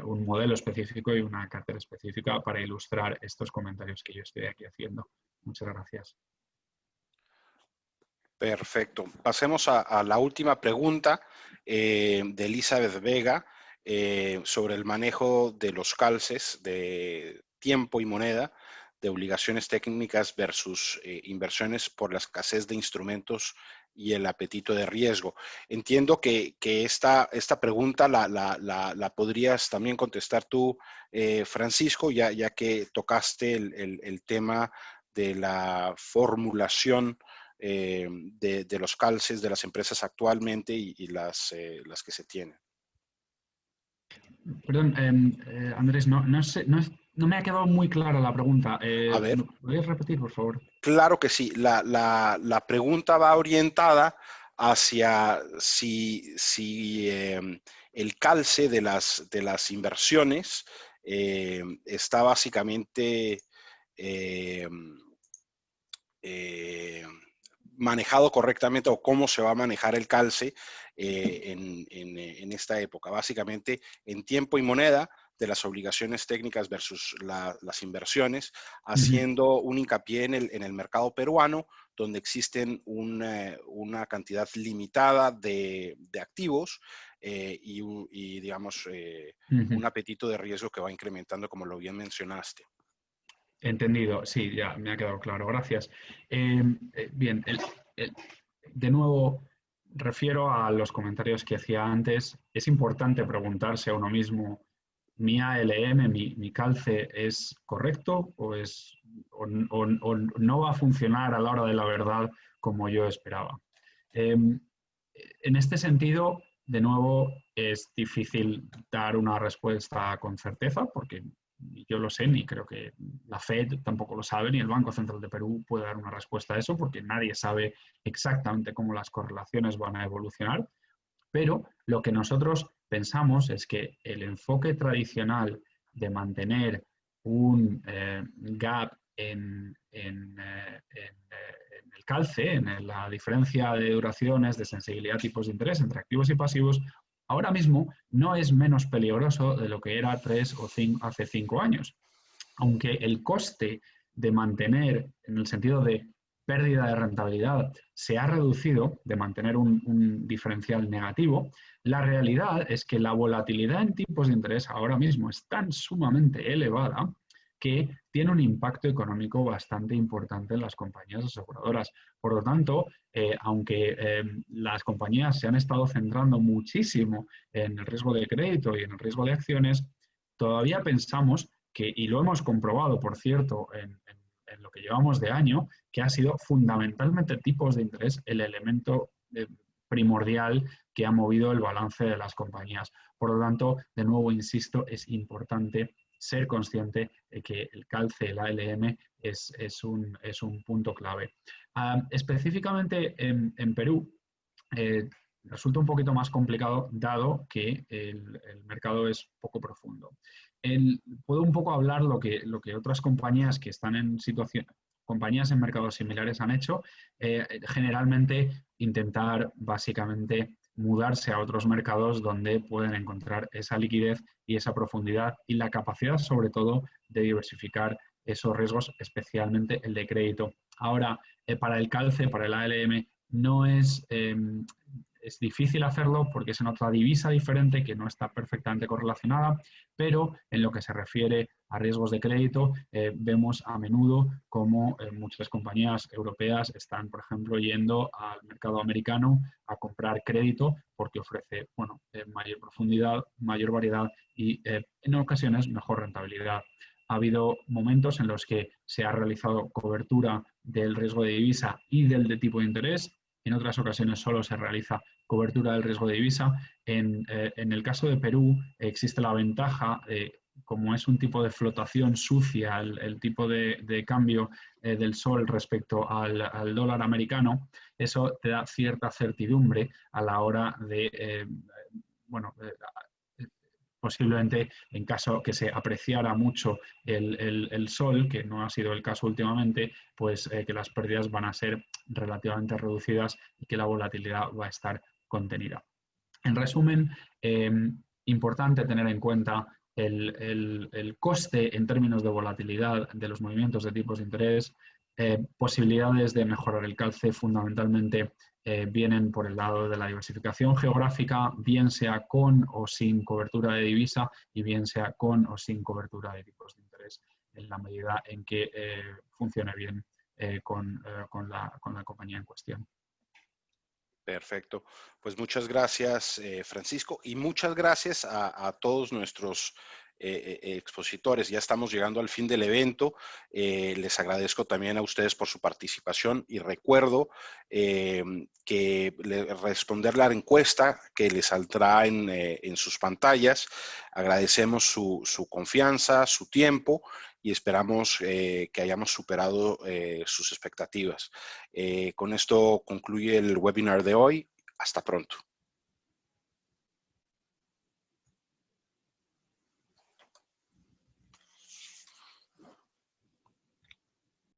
un modelo específico y una cartera específica para ilustrar estos comentarios que yo estoy aquí haciendo. Muchas gracias. Perfecto. Pasemos a la última pregunta de Elizabeth Vega sobre el manejo de los calces de tiempo y moneda de obligaciones técnicas versus inversiones por la escasez de instrumentos y el apetito de riesgo. Entiendo que esta pregunta la podrías también contestar tú, Francisco, ya que tocaste el tema de la formulación de los calces de las empresas actualmente y las que se tienen. Perdón, Andrés, no me ha quedado muy clara la pregunta. A ver. ¿Podrías repetir, por favor? Claro que sí. La pregunta va orientada hacia si el calce de las inversiones está básicamente manejado correctamente o cómo se va a manejar el calce en esta época. Básicamente, en tiempo y moneda de las obligaciones técnicas versus las inversiones, haciendo un hincapié en el mercado peruano, donde existen una cantidad limitada de activos y digamos, un apetito de riesgo que va incrementando, como lo bien mencionaste. Entendido, sí, ya me ha quedado claro, gracias. Bien, de nuevo, refiero a los comentarios que hacía antes. Es importante preguntarse a uno mismo, ¿mi ALM, mi calce es correcto o no va a funcionar a la hora de la verdad como yo esperaba? En este sentido, de nuevo, es difícil dar una respuesta con certeza porque ni yo lo sé, ni creo que la Fed tampoco lo sabe, ni el Banco Central de Perú puede dar una respuesta a eso porque nadie sabe exactamente cómo las correlaciones van a evolucionar. Pero lo que nosotros pensamos es que el enfoque tradicional de mantener un gap en el calce, en la diferencia de duraciones, de sensibilidad, tipos de interés entre activos y pasivos, ahora mismo no es menos peligroso de lo que era hace 5 años. Aunque el coste de mantener, en el sentido de pérdida de rentabilidad, se ha reducido, de mantener un diferencial negativo, la realidad es que la volatilidad en tipos de interés ahora mismo es tan sumamente elevada que tiene un impacto económico bastante importante en las compañías aseguradoras. Por lo tanto, aunque las compañías se han estado centrando muchísimo en el riesgo de crédito y en el riesgo de acciones, todavía pensamos que, y lo hemos comprobado, por cierto, en lo que llevamos de año, que ha sido fundamentalmente tipos de interés el elemento primordial que ha movido el balance de las compañías. Por lo tanto, de nuevo, insisto, es importante ser consciente de que el calce, el ALM, es un punto clave. Específicamente en Perú, resulta un poquito más complicado dado que el mercado es poco profundo. Puedo un poco hablar lo que otras compañías que están en compañías en mercados similares han hecho, generalmente intentar básicamente mudarse a otros mercados donde pueden encontrar esa liquidez y esa profundidad y la capacidad, sobre todo, de diversificar esos riesgos, especialmente el de crédito. Ahora, para el calce, para el ALM, no es difícil hacerlo porque es en otra divisa diferente que no está perfectamente correlacionada, pero en lo que se refiere a riesgos de crédito, vemos a menudo como muchas compañías europeas están, por ejemplo, yendo al mercado americano a comprar crédito porque ofrece mayor profundidad, mayor variedad y en ocasiones mejor rentabilidad. Ha habido momentos en los que se ha realizado cobertura del riesgo de divisa y del de tipo de interés. En otras ocasiones solo se realiza cobertura del riesgo de divisa. En el caso de Perú existe la ventaja como es un tipo de flotación sucia, el tipo de cambio del sol respecto al dólar americano, eso te da cierta certidumbre a la hora de, posiblemente en caso que se apreciara mucho el sol, que no ha sido el caso últimamente, pues que las pérdidas van a ser relativamente reducidas y que la volatilidad va a estar contenida. En resumen, importante tener en cuenta el coste en términos de volatilidad de los movimientos de tipos de interés. Posibilidades de mejorar el calce fundamentalmente vienen por el lado de la diversificación geográfica, bien sea con o sin cobertura de divisa y bien sea con o sin cobertura de tipos de interés, en la medida en que funcione bien con la compañía en cuestión. Perfecto. Pues muchas gracias, Francisco, y muchas gracias a todos nuestros expositores. Ya estamos llegando al fin del evento. Les agradezco también a ustedes por su participación y recuerdo que responder la encuesta que les saldrá en sus pantallas. Agradecemos su confianza, su tiempo y esperamos que hayamos superado sus expectativas. Con esto concluye el webinar de hoy. Hasta pronto.